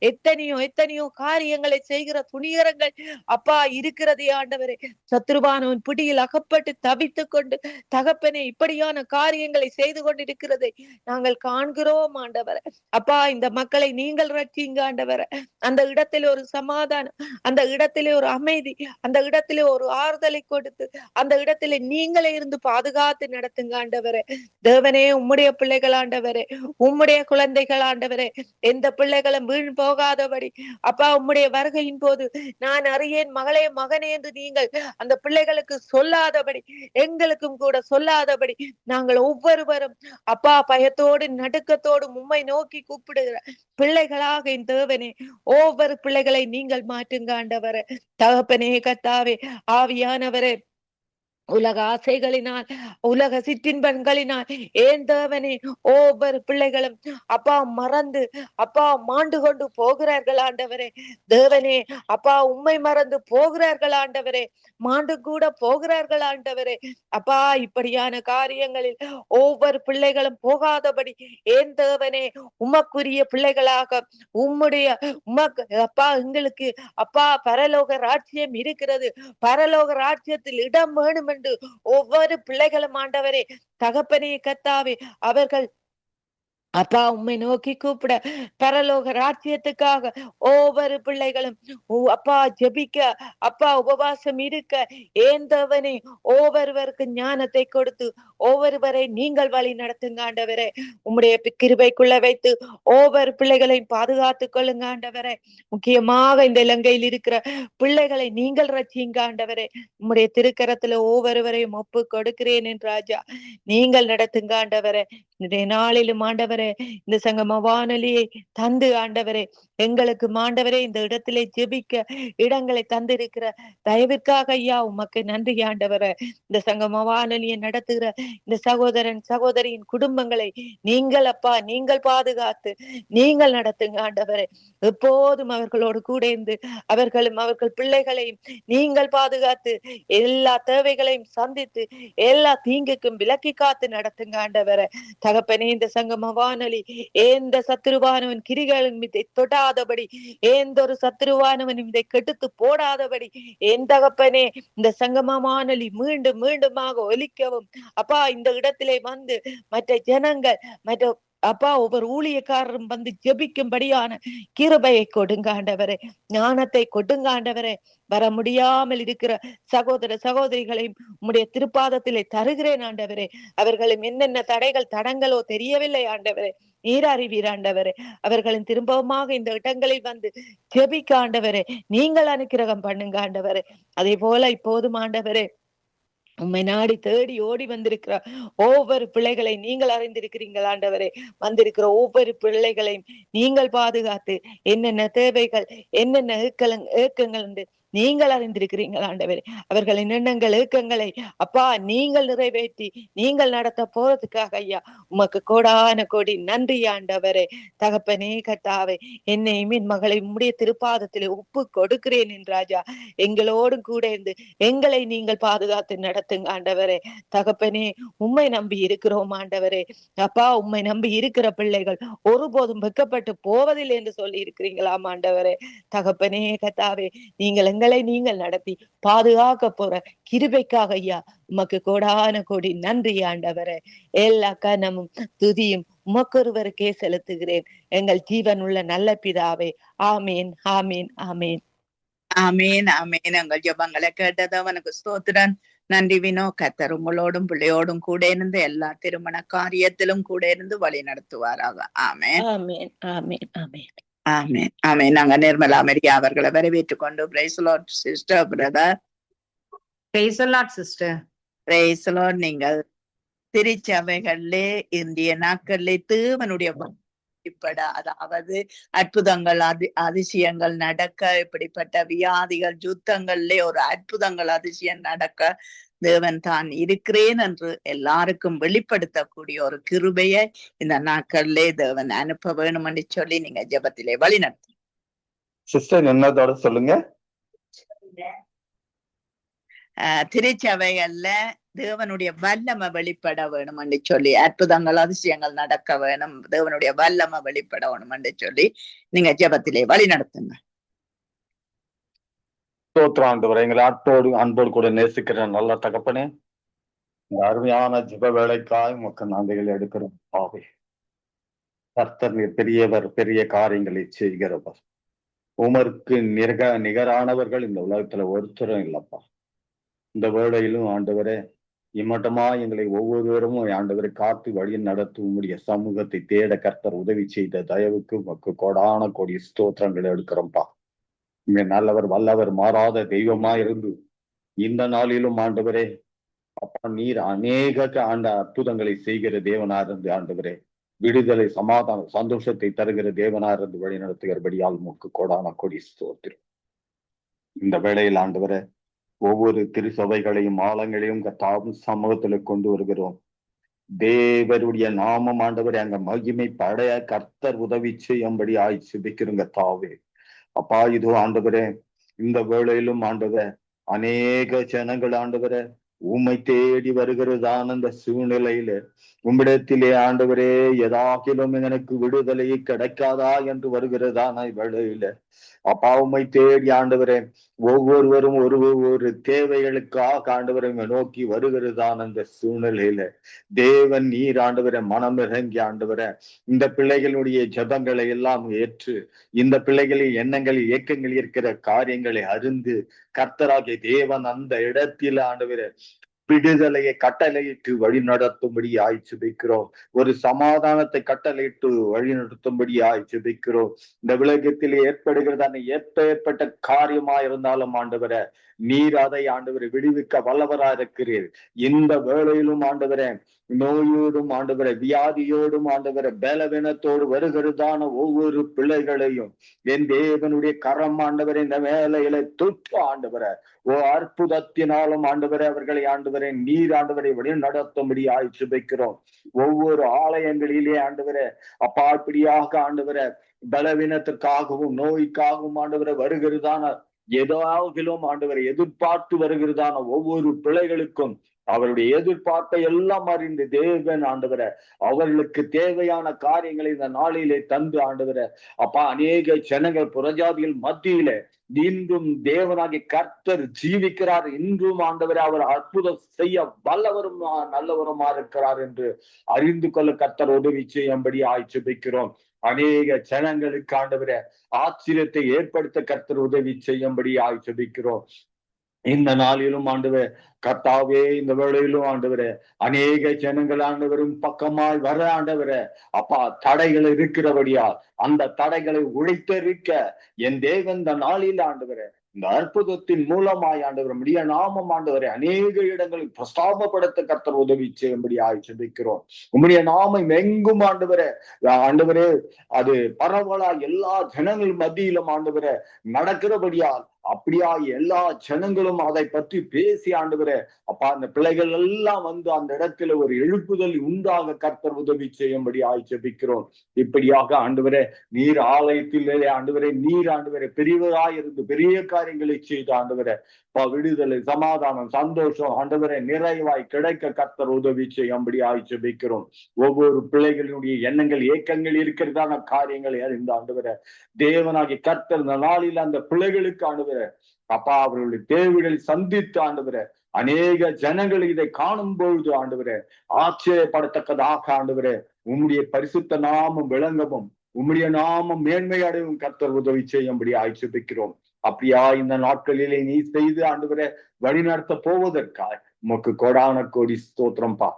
D: எத்தனையோ காரியங்களை செய்கிற துணிகரங்கள் அப்பா இருக்கிறது ஆண்டவரே. சத்ருவானவன் பிடியில் அகப்பட்டு தவித்துக் கொண்டு தகப்பனே இப்படியான காரியங்களை செய்து கொண்டிருக்கிறதை நாங்கள் காண்கிறோம் ஆண்டவரே. அப்பா, இந்த மக்களை நீங்கள் ரட்சிங்க ஆண்டவரே. அந்த இடத்திலே ஒரு சமாதானம், அந்த இடத்திலே ஒரு அமைதி, அந்த இடத்திலே ஒரு ஆறுதலை கொடுத்து அந்த இடத்திலே நீங்களே இருந்து பாதுகாத்து நடத்துங்க ஆண்டவரே. தேவனே, உம்முடைய பிள்ளைகள் ஆண்டவரே, உம்முடைய குழந்தைகள் ஆண்டவரே, எந்த பிள்ளைகளும் வீண் போகாதபடி அப்பா, உம்முடைய வருகையின் போது நான் அறியேன் மகளே மகனே என்று நீங்கள் அந்த பிள்ளைகளுக்கு சொல்லாதபடி, எங்களுக்கும் கூட சொல்லாதபடி நாங்கள் ஒவ்வொருவரும் அப்பா பயத்தோடு நடுக்கத்தோடு உம்மை நோக்கி கூப்பிடுகிற பிள்ளைகளாக என் தேவனே ஒவ்வொரு பிள்ளைகளை நீங்கள் மாற்றுங்க ஆண்டவரே. தகப்பனே கர்த்தாவே, ஆவியானவரே, உலக ஆசைகளினால் உலக சிற்றின்பங்களினால் ஏன் தேவனே ஒவ்வொரு பிள்ளைகளும் அப்பா மறந்து அப்பா மாண்டு கொண்டு போகிறார்கள் ஆண்டவரே. தேவனே அப்பா, உம்மை மறந்து போகிறார்கள் ஆண்டவரே, மாண்டு கூட போகிறார்கள் ஆண்டவரே. அப்பா, இப்படியான காரியங்களில் ஒவ்வொரு பிள்ளைகளும் போகாதபடி ஏன் தேவனே உமக்குரிய பிள்ளைகளாக உமக்கு அப்பா எங்களுக்கு அப்பா பரலோக ராஜ்யம் இருக்கிறது, பரலோக ராஜ்யத்தில் இடம் வேணும் என்று ஒவ்வொரு பிள்ளைகளும் ஆண்டவரே தகப்பனே கர்த்தாவே அவர்கள் அப்பா உம்மை நோக்கி கூப்பிட, பரலோக ராஜ்யத்துக்காக ஒவ்வொரு பிள்ளைகளும் அப்பா ஜெபிக்க, அப்பா உபவாசம் இருக்க ஏன் தேவனே ஒவ்வொருவருக்கு ஞானத்தை கொடுத்து ஒவ்வொருவரை நீங்கள் வழி நடத்துங்க ஆண்டவரே. உம்முடைய கிருபைக்குள்ள வைத்து ஒவ்வொரு பிள்ளைகளையும் பாதுகாத்துக் கொள்ளுங்க ஆண்டவரே. முக்கியமாக இந்த இலங்கையில் இருக்கிற பிள்ளைகளை நீங்கள் ரட்சிங்க ஆண்டவரே. உம்முடைய திருக்கரத்துல ஒவ்வொருவரையும் ஒப்பு கொடுக்கிறேன் என்று ராஜா நீங்கள் நடத்துங்க ஆண்டவரே. இந்த நாளிலும் ஆண்டவரே இந்த சங்கம வானொலியை தந்து ஆண்டவரே எங்களுக்கு ஆண்டவரே இந்த இடத்திலே ஜெபிக்க இடங்களை தந்திருக்கிற தயவிற்காக ஐயா உமக்கு நன்றி ஆண்டவரே. இந்த சங்கம வானொலியை நடத்துகிற இந்த சகோதரன் சகோதரியின் குடும்பங்களை நீங்கள் அப்பா நீங்கள் பாதுகாத்து நீங்கள் நடத்துங்க ஆண்டவரே. எப்போதும் அவர்களோடு கூட இருந்து அவர்களும் அவர்கள் பிள்ளைகளையும் நீங்கள் பாதுகாத்து எல்லா தேவைகளையும் சந்தித்து எல்லா தீங்குக்கும் விலக்கி காத்து நடத்துங்க ஆண்டவரே. தகப்பனே, இந்த சங்கம வானொலி எந்த சத்துருவானவன் கிரிகளின் மீதை தொடாதபடி, எந்த ஒரு சத்துருவானவன் இதை கெடுத்து போடாதபடி என் தகப்பனே இந்த சங்கம வானொலி மீண்டும் மீண்டுமாக ஒலிக்கவும் அப்பா இந்த இடத்திலே வந்து மற்ற ஜனங்கள் மற்ற
E: அப்பா ஒவ்வொரு ஊழியக்காரரும் வந்து ஜெபிக்கும்படியான கிருபையை கொடுங்க ஆண்டவரே, ஞானத்தை கொடுங்க ஆண்டவரே. வர முடியாமல் இருக்கிற சகோதர சகோதரிகளையும் உம்முடைய திருப்பாதத்திலே தருகிறேன் ஆண்டவரே. அவர்களும் என்னென்ன தடைகள் தடங்களோ தெரியவில்லை ஆண்டவரே, நீர் அறிவீர் ஆண்டவரே. அவர்களின் திரும்பவுமாக இந்த இடங்களில் வந்து ஜெபிக்க ஆண்டவரே நீங்கள் அனுக்கிரகம் பண்ணுங்க ஆண்டவரே. அதே போல இப்போதும் ஆண்டவரே உம்மை நாடி தேடி ஓடி வந்திருக்கிற ஒவ்வொரு பிள்ளைகளை நீங்கள் அறிந்திருக்கிறீர்கள் ஆண்டவரே. வந்திருக்கிற ஒவ்வொரு பிள்ளைகளையும் நீங்கள் பாதுகாத்து என்னென்ன தேவைகள் என்னென்ன ஏக்கங்கள் என்று நீங்கள் அறிந்திருக்கிறீர்கள் ஆண்டவரே. அவர்களின் எண்ணங்கள் ஏக்கங்களை அப்பா நீங்கள் நிறைவேற்றி நீங்கள் நடத்த போறதுக்காக ஐயா உமக்கு கோடான கோடி நன்றி ஆண்டவரே. தகப்பனே கர்த்தாவே, என்னையும் என் மகளை உம்முடைய திருப்பாதத்திலே ஒப்பு கொடுக்கிறேன் என் ராஜா. எங்களோடும் கூட இருந்து எங்களை நீங்கள் பாதுகாத்து நடத்துங்க ஆண்டவரே. தகப்பனே, உம்மை நம்பி இருக்கிறோம் ஆண்டவரே. அப்பா, உம்மை நம்பி இருக்கிற பிள்ளைகள் ஒருபோதும் வெட்கப்பட்டு போவதில்லை என்று சொல்லி இருக்கிறீங்களாம் ஆண்டவரே. தகப்பனே கர்த்தாவே, நீங்கள் நடத்தி பாதுகாக்க போற கிருபைக்காக ஐயா உமக்கு கோடான கோடி நன்றி ஆண்டவரே. எல்லா கனமும் துதியும் உமக்கொருவருக்கே செலுத்துகிறேன் எங்கள் ஜீவன் உள்ள நல்ல பிதாவே. ஆமேன், ஆமேன், ஆமேன்.
B: ஆமேன், ஆமேன். எங்கள் ஜெபங்களை கேட்டதவனுக்கு ஸ்தோத்திரம். நன்றி வினோ. கர்த்தர் உங்களோடும் பிள்ளையோடும் கூட இருந்து எல்லா திருமண காரியத்திலும் கூட இருந்து வழி நடத்துவாராக. ஆமேன்,
E: ஆமேன், ஆமேன், ஆமேன்,
B: ஆமேன், ஆமேன். நாங்க நிர்மலா அமெரிக்கா அவர்களை வரவேற்றுக் கொண்டு praise Lord sister, brother.
F: Praise Lord sister.
B: Praise Lord. நீங்கள் திருச்சபைகளிலே இந்திய நாட்களிலே தேவனுடைய இப்பட அதாவது அற்புதங்கள் அதிசயங்கள் நடக்க, இப்படிப்பட்ட வியாதிகள் யுத்தங்கள்ல ஒரு அற்புதங்கள் அதிசயம் நடக்க தேவன் தான் இருக்கிறேன் என்று எல்லாருக்கும் வெளிப்படுத்தக்கூடிய ஒரு கிருபையை இந்த நாட்களிலே தேவன் அனுப்ப வேணும் என்று சொல்லி நீங்க ஜெபத்திலே வழி நடத்து
G: சிஸ்டர். என்னதோட சொல்லுங்க.
B: திருச்சபைகள்ல தேவனுடைய வல்லமை வெளிப்பட வேணும் என்று சொல்லி, அற்புதங்கள் அதிசயங்கள் நடக்க வேணும், தேவனுடைய வல்லமை வெளிப்பட வேணும் என்று சொல்லி நீங்க ஜெபத்திலே வழி நடத்துங்க.
G: ஸ்தோத்திரம் ஆண்டவரே. எங்களை அன்போடு கூட நேசிக்கிற நல்ல தகப்பனே, இந்த அருமையான ஜெப வேலைக்காய் உமக்கு நாங்கள் எடுக்கிறோம். ஆவே கர்த்தர் நீர் பெரியவர், பெரிய காரியங்களை செய்கிறவர். உமருக்கு நிகரானவர்கள் இந்த உலகத்துல ஒருத்தரும் இல்லப்பா. இந்த வேளையிலும் ஆண்டவரே, இம்மட்டமா எங்களை ஒவ்வொருவரும் ஆண்டவரை காத்து வழி நடத்தும் உம்முடைய சமூகத்தை தேட கர்த்தர் உதவி செய்த தயவுக்கு உமக்கு கோடான கோடி ஸ்தோத்திரங்களை எடுக்கிறோம்ப்பா. இங்க நல்லவர், வல்லவர், மாறாத தெய்வமா இருந்து இந்த நாளிலும் ஆண்டவரே அப்பா நீர் அநேக அற்புதங்களை செய்கிற தேவனா இருந்து ஆண்டவரே, விடுதலை, சமாதானம், சந்தோஷத்தை தருகிற தேவனா இருந்து வழி நடத்துகிறபடியால் உமக்கு கோடான கோடி ஸ்தோத்திரம். இந்த வேளையில் ஆண்டவரே ஒவ்வொரு திருச்சபைகளையும் ஆழங்களையும் கர்த்தாவும் சமூகத்துல கொண்டு வருகிறோம். தேவருடைய நாமம் ஆண்டவரை அங்க மகிமை படைய கர்த்தர் உதவி செய்யும்படி ஆய்ச்சிபிக்கிறோங்க தாவே. அப்பா இது ஆண்டவரே இந்த வேளையிலும் ஆண்டவர் அநேக ஜனங்கள் ஆண்டவரை உம்மை தேடி வருகிறதான அந்த சூழ்நிலையில உம்மிடத்திலே ஆண்டவரே ஏதாக்கிலும் எனக்கு விடுதலை கிடைக்காதா என்று வருகிறதான வேளையில அப்பா உம்மை தேடி ஆண்டவரே ஒவ்வொருவரும் ஒரு தேவைகளுக்காக ஆண்டவரை நோக்கி வருகிறதான அந்த சூழ்நிலையில தேவன் நீர் ஆண்டவரை மனம் இறங்கி ஆண்டவரை இந்த பிள்ளைகளுடைய ஜபங்களை எல்லாம் ஏற்று இந்த பிள்ளைகளின் எண்ணங்களில் இயக்கங்கள் இருக்கிற காரியங்களை அறிந்து கர்த்தராகிய தேவன் அந்த இடத்தில் ஆண்டவரை விடுதலையை கட்டளையிட்டு வழி நடத்தும்படி ஆய்ச்சிபிக்கிறோம். ஒரு சமாதானத்தை கட்டளையிட்டு வழி நடத்தும்படி ஆய்ச்சிபிக்கிறோம். இந்த உலகத்தில் ஏற்படுகிறதான ஏற்பட்ட காரியமா இருந்தாலும் ஆண்டவரை நீர் அதை ஆண்டவரை விடுவிக்க வல்லவரா இருக்கிறீர். இந்த வேளையிலும் ஆண்டவரை நோயோடும் ஆண்டவரை வியாதியோடும் ஆண்டவரை பலவீனத்தோடு வருகிறதான ஒவ்வொரு பிள்ளைகளையும் என் தேவனுடைய கரம் ஆண்டவரை இந்த வேலையில தொற்று ஆண்டவரை அற்புதத்தினாலும் ஆண்டவரை அவர்களை ஆண்டவரை நீர் ஆண்டவரை வழி நடத்தும்படி ஆய்ச்சிபிக்கிறோம். ஒவ்வொரு ஆலயங்களிலே ஆண்டவரை அப்பா இப்படியாக ஆண்டவரை பலவீனத்திற்காகவும் நோய்க்காகவும் ஆண்டவரை வருகிறதான ஏதாகிலும் ஆண்டவரை எதிர்பார்த்து வருகிறதான ஒவ்வொரு பிள்ளைகளுக்கும் அவருடைய எதிர்பார்ப்பை எல்லாம் அறிந்து தேவன் ஆண்டவரை அவர்களுக்கு தேவையான காரியங்களை இந்த நாளிலே தந்து ஆண்டவரை அப்பா அநேக ஜனங்கள் புறஜாதிகள் மத்தியில இன்றும் தேவனாகி கர்த்தர் ஜீவிக்கிறார், இன்றும் ஆண்டவரை அவர் அற்புதம் செய்ய வல்லவரும் நல்லவருமா இருக்கிறார் என்று அறிந்து கொள்ள கர்த்தர் உதவி செய்யும்படி ஆய்ச்சிபிக்கிறோம். அநேக ஜனங்களுக்கு ஆண்டவரை ஆச்சரியத்தை ஏற்படுத்த கர்த்தர் உதவி செய்யும்படி ஆய்ச்சிபிக்கிறோம். இந்த நாளிலும் ஆண்டவர் கர்த்தாவே, இந்த வேளையிலும் ஆண்டவரே அநேக ஜனங்கள் ஆண்டவரும் பக்கமாய் வர ஆண்டவரே அப்பா தடைகள் இருக்கிறபடியால் அந்த தடைகளை உடைத்தெரிக்க என் தேவன் இந்த நாளில் ஆண்டவரே இந்த அற்புதத்தின் மூலமாய் ஆண்டவர் முடிய நாமம் ஆண்டவரை அநேக இடங்களில் பிரஸ்தாபப்படுத்த கர்த்தர் உதவி செய்யும்படி ஆய்ச்சிக்கிறோம். உம்முடைய நாமம் எங்கும் ஆண்டவரே அது பரவலா எல்லா ஜனங்கள் மத்தியிலும் ஆண்டவரே நடக்கிறபடியால் அப்படியா எல்லா ஜனங்களும் அதை பற்றி பேசி ஆண்டவரே அப்பா அந்த பிள்ளைகள் எல்லாம் வந்து அந்த இடத்துல ஒரு எழுப்புதல் உண்டாக கர்த்தர் உதவி செய்யும்படி ஆய்ச்சிக்கிறோம். இப்படியாக ஆண்டவரே நீர் ஆலயத்திலே ஆண்டவரே நீர் ஆண்டவரே பெரியவராயிருந்து பெரிய காரியங்களை செய்து ஆண்டவரே விடுதலை, சமாதானம், சந்தோஷம் ஆண்டவரே நிறைவாய் கிடைக்க கர்த்தர் உதவி செய்யும்படி ஆய்ச்சிக்கிறோம். ஒவ்வொரு பிள்ளைகளுடைய எண்ணங்கள் ஏக்கங்கள் இருக்கிறதான காரியங்களை அறிந்து ஆண்டவரே தேவனாகி கர்த்தர் இந்த நாளில் அந்த பிள்ளைகளுக்கு ஆண்டவரே அப்பா அவர்களுடைய தேவைகளை சந்தித்து ஆண்டவரே அநேக ஜனங்கள் இதை காணும் பொழுது ஆண்டவரே ஆச்சரியப்படத்தக்கதாக ஆண்டவரே உம்முடைய பரிசுத்த நாமம் விளங்கவும் உம்முடைய நாமம் மேன்மை அடையவும் கர்த்தர் உதவி செய்யும்படி ஆய்ச்சிக்கிறோம். அப்படியா இந்த நாட்களிலே நீ செய்து ஆண்டவரை வழிநடத்த போவதற்காக உமக்கு கோடான கோடி ஸ்தோத்திரம்பா.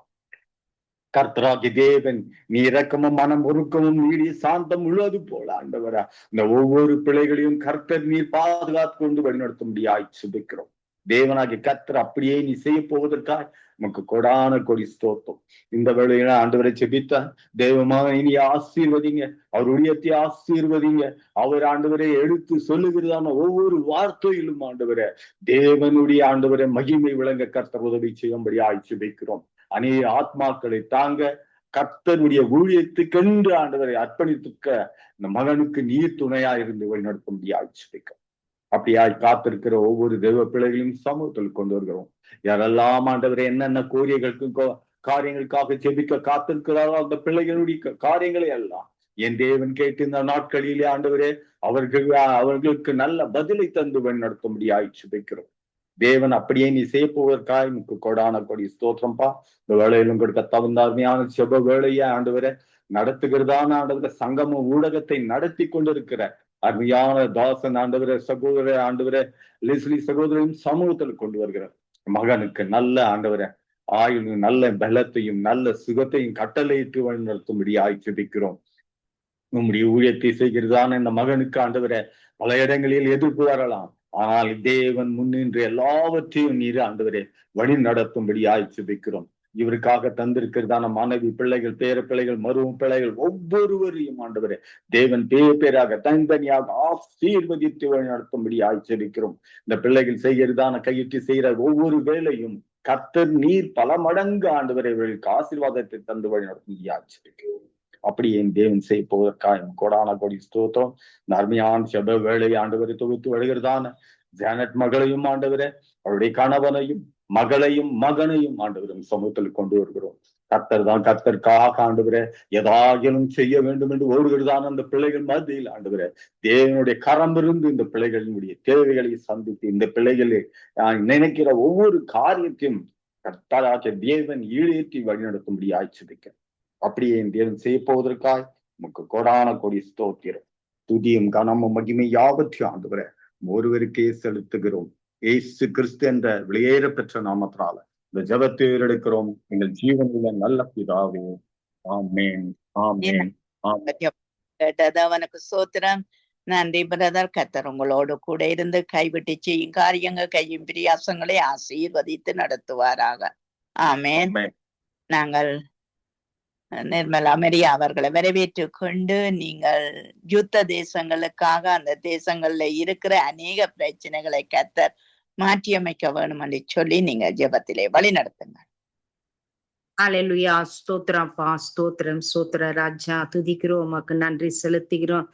G: கர்த்தராகி தேவன் நீ இரக்கமும் மனம் ஒருக்கமும் நீடிய சாந்தம் உள்ளது போல ஆண்டவரா இந்த ஒவ்வொரு பிள்ளைகளையும் கர்த்தர் நீர் பாதுகாத்து கொண்டு வழிநடத்தும்படி ஆய்ச்சிக்கிறோம். தேவனாகி கர்த்தர் அப்படியே நீ செய்ய போவதற்காக நமக்கு கொடான கொடி ஸ்தோத்திரம். இந்த வேளையில ஆண்டவரை செபித்த தேவமாக இனி ஆசீர்வதிங்க, அவர் ஊழியத்தை ஆசீர்வதிங்க. அவர் ஆண்டவரை எடுத்து சொல்லுகிறதான ஒவ்வொரு வார்த்தையிலும் ஆண்டவரை தேவனுடைய ஆண்டவரை மகிமை விளங்க கர்த்தர் உதவி செய்யும்படி ஆய்ச்சிக்கிறோம். அநேக ஆத்மாக்களை தாங்க கர்த்தருடைய ஊழியத்துக்கென்று ஆண்டவரை அர்ப்பணித்துக்க இந்த மகனுக்கு நீர் துணையா இருந்து வழிநடத்தும்படி ஆய்ச்சிக்கிறோம். அப்படியாய் காத்திருக்கிற ஒவ்வொரு தெய்வ பிள்ளைகளையும் சமூகத்தில் கொண்டு வருகிறோம். யாரெல்லாம் ஆண்டவரை என்னென்ன கோரிக்கைகளுக்கும் காரியங்களுக்காக செபிக்க காத்திருக்கிறாரோ அந்த பிள்ளைகளுடைய காரியங்களை எல்லாம் என் தேவன் கேட்டு இந்த நாட்களிலே ஆண்டவரே அவர்களுக்கு நல்ல பதிலை தந்து வழிநடத்தும்படி ஆய்ச்சிக்கிறோம். தேவன் அப்படியே நீ செய்ய போவதற்காக எனக்கு கொடான கொடி ஸ்தோத்திரம்பா. இந்த வேலையிலும் கொடுக்க தகுந்தார்மையான செப வேலையை ஆண்டவரை நடத்துகிறதான ஆண்டவரை சங்கம ஊடகத்தை நடத்தி கொண்டிருக்கிற அருமையான தாசன் ஆண்டவரை சகோதர ஆண்டவரை லிஸ்லி சகோதரையும் சமூகத்தில் கொண்டு வருகிறார். மகனுக்கு நல்ல ஆண்டவரை ஆயுளும் நல்ல பலத்தையும் நல்ல சுகத்தையும் கட்டளையிட்டு வழிநடத்தும்படி ஆய்ச்சிக்கிறோம். நம்முடைய ஊழியத்தை செய்கிறதான இந்த மகனுக்கு ஆண்டவரை பல இடங்களில் எதிர்ப்பு வரலாம், ஆனால் தேவன் முன்னின்று எல்லாவற்றையும் நீர் ஆண்டவரே வழி நடத்தும்படி ஆய்ச்சிக்கிறோம். இவருக்காக தந்திருக்கிறதான மனைவி பிள்ளைகள் பேர பிள்ளைகள் மருவம் பிள்ளைகள் ஒவ்வொருவரையும் ஆண்டவரே தேவன் பேராக தனித்தனியாக ஆசீர்வதித்து வழி நடத்தும்படி ஆய்ச்சிக்கிறோம். இந்த பிள்ளைகள் செய்கிறதான கையிட்டு செய்கிற ஒவ்வொரு வேளையும் கர்த்தர் நீர் பல மடங்கு ஆண்டவரை இவர்களுக்கு ஆசீர்வாதத்தை தந்து வழி நடத்தும்படி ஆய்ச்சிக்கிறோம். அப்படி என் தேவன் செய்ய போவதற்காக கோடான கொடி ஸ்தோத்திரம். இந்த அருமையான செப வேலை ஆண்டவரை தொகுத்து வருகிறதான ஜானட் மகளையும் ஆண்டவரை அவருடைய கணவனையும் மகளையும் மகனையும் ஆண்டவரும் சமூகத்தில் கொண்டு வருகிறோம். கர்த்தர் தான் கர்த்தருக்காக ஆண்டவரை எதாகிலும் செய்ய வேண்டும் என்று ஓடுகிறதான அந்த பிள்ளைகள் மத்தியில் ஆண்டவரை தேவனுடைய கரம் இருந்து இந்த பிள்ளைகளினுடைய தேவைகளை சந்தித்து இந்த பிள்ளைகளை நினைக்கிற ஒவ்வொரு காரியத்தையும் கர்த்தராகிய தேவன் ஈடேற்றி வழிநடத்தும்படி ஆய்ச்சிக்க அப்படியே என் தேவன் செய்ய போவதற்காய் நமக்கு கொடான கொடி ஸ்தோத்திரம். துதியும் கனமும் மகிமை யாவற்றையும் ஆண்டவரை ஒருவருக்கே செலுத்துகிறோம். ஏசு கிறிஸ்து என்ற வெளியேற பெற்ற நாமத்தினால இந்த ஜெபத்தை எடுக்கிறோம் எங்கள் ஜீவனுள்ள நல்ல பிதாவே, ஆமென் ஆமென் ஆமென்.
B: அவனுக்கு சோத்திரம். நன்றி பிரதர். கர்த்தர் உங்களோடு கூட இருந்து கைவிட்டு செய்யும் காரியங்கள் கையும் பிரியாசங்களை ஆசீர்வதித்து நடத்துவாராக. ஆமென். நாங்கள் நிர்மலா மரியா அவர்களை வரவேற்று கொண்டு நீங்கள் யுத்த தேசங்களுக்காக அந்த தேசங்கள்ல இருக்கிற அநேக பிரச்சனைகளை கர்த்தர் மாற்றியமைக்க வேணும் என்று சொல்லி நீங்க ஜெபத்திலே வழி நடத்துங்க.
F: அல்லேலூயா. ஸ்தோத்திரப்பா, ஸ்தோத்திரம், ஸ்தோத்திர ராஜா. துதிக்கிறோம், உமக்கு நன்றி செலுத்துகிறோம்.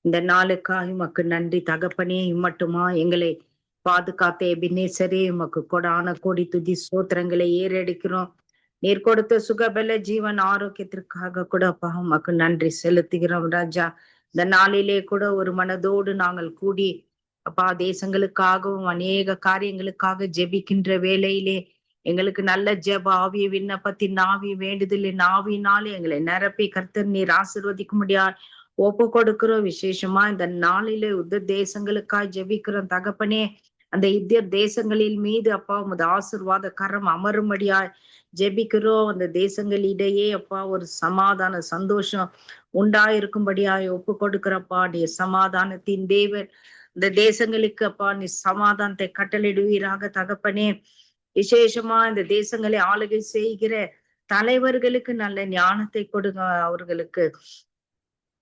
F: இந்த நாளுக்காக உமக்கு நன்றி தகப்பனே. இம்மட்டுமா எங்களை பாதுகாத்த எபினேசரே உமக்கு கொடான கோடி துதி ஸ்தோத்திரங்களை ஏறெடுக்கிறோம். நீர் கொடுத்த சுகபல ஜீவன் ஆரோக்கியத்திற்காக கூட அப்பா உமக்கு நன்றி செலுத்துகிறோம் ராஜா. இந்த நாளிலே கூட ஒரு மனதோடு நாங்கள் கூடி அப்பா தேசங்களுக்காகவும் அநேக காரியங்களுக்காக ஜெபிக்கின்ற வேளையிலே எங்களுக்கு நல்ல ஜெப ஆவிய விண்ணப்பத்தின் ஆவி வேண்டுதலின் ஆவியினாலே எங்களை நிரப்பி கர்த்தர் நீர் ஆசீர்வதிக்க முடியாது ஒப்பு கொடுக்கிறோம். விசேஷமா இந்த நாளிலே யுத்த தேசங்களுக்காய் ஜெபிக்கிறோம் தகப்பனே. அந்த யுத்த தேசங்களில் மீது அப்பா உமது ஆசீர்வாத கரம் அமரும்படியாய் ஜெபிக்கிறோம். அந்த தேசங்களிடையே அப்பா ஒரு சமாதான சந்தோஷம் உண்டாயிருக்கும்படியாய் ஒப்பு கொடுக்கிறப்பா. நீ சமாதானத்தின் தேவன். இந்த தேசங்களுக்கு அப்பா நீ சமாதானத்தை கட்டளிடுவீராக தகப்பனே. விசேஷமா இந்த தேசங்களை ஆளுகை செய்கிற தலைவர்களுக்கு நல்ல ஞானத்தை கொடுங்க.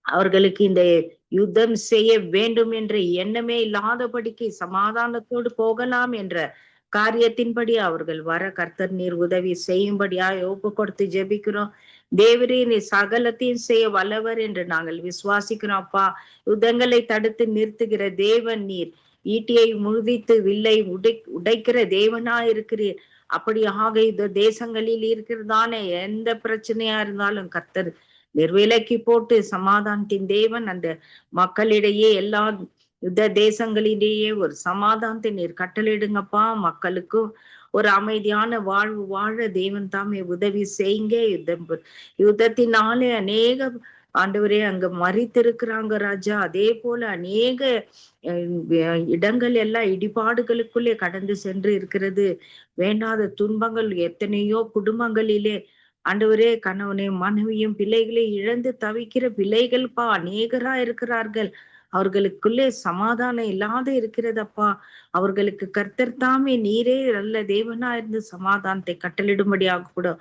F: அவர்களுக்கு இந்த யுத்தம் செய்ய வேண்டும் என்ற எண்ணமே இல்லாதபடிக்கு சமாதானத்தோடு போகலாம் என்ற காரியத்தின்படி அவர்கள் வர கர்த்தர் நீர் உதவி செய்யும்படியாய் ஒப்பு கொடுத்து ஜெபிக்கிறோம். தேவரே நீர் சகலத்தையும் செய்ய வல்லவர் என்று நாங்கள் விசுவாசிக்கிறோம் அப்பா. யுத்தங்களை தடுத்து நிறுத்துகிற தேவன் நீர். ஈட்டியை முழுதித்து வில்லை உடைக்கிற தேவனா இருக்கிறீர். அப்படியாக இந்த தேசங்களில் இருக்கிறதானே எந்த பிரச்சனையா இருந்தாலும் கர்த்தர் நிர்விலக்கி போட்டு சமாதானத்தின் தேவன் அந்த மக்களிடையே எல்லா யுத்த தேசங்களிலேயே ஒரு சமாதானத்தை நீர் கட்டளையிடுங்கப்பா. மக்களுக்கும் ஒரு அமைதியான வாழ்வு வாழ தேவன் தாமே உதவி செய்யுங்க. யுத்தத்தினாலே அநேக ஆண்டவரே அங்க மறித்திருக்கிறாங்க ராஜா. அதே போல அநேக இடங்கள் எல்லாம் இடிபாடுகளுக்குள்ளே கடந்து சென்று இருக்கிறது. வேண்டாத துன்பங்கள் எத்தனையோ குடும்பங்களிலே ஆண்டவரே கணவனை மனைவியும் பிள்ளைகளை இழந்து தவிக்கிற பிள்ளைகள் பா அநேகரா இருக்கிறார்கள். அவர்களுக்குள்ளே சமாதானம் இல்லாத இருக்கிறதப்பா. அவர்களுக்கு கர்த்தர் தாமே நீரே நல்ல தேவனா இருந்து சமாதானத்தை கட்டளிடும்படியாக கூட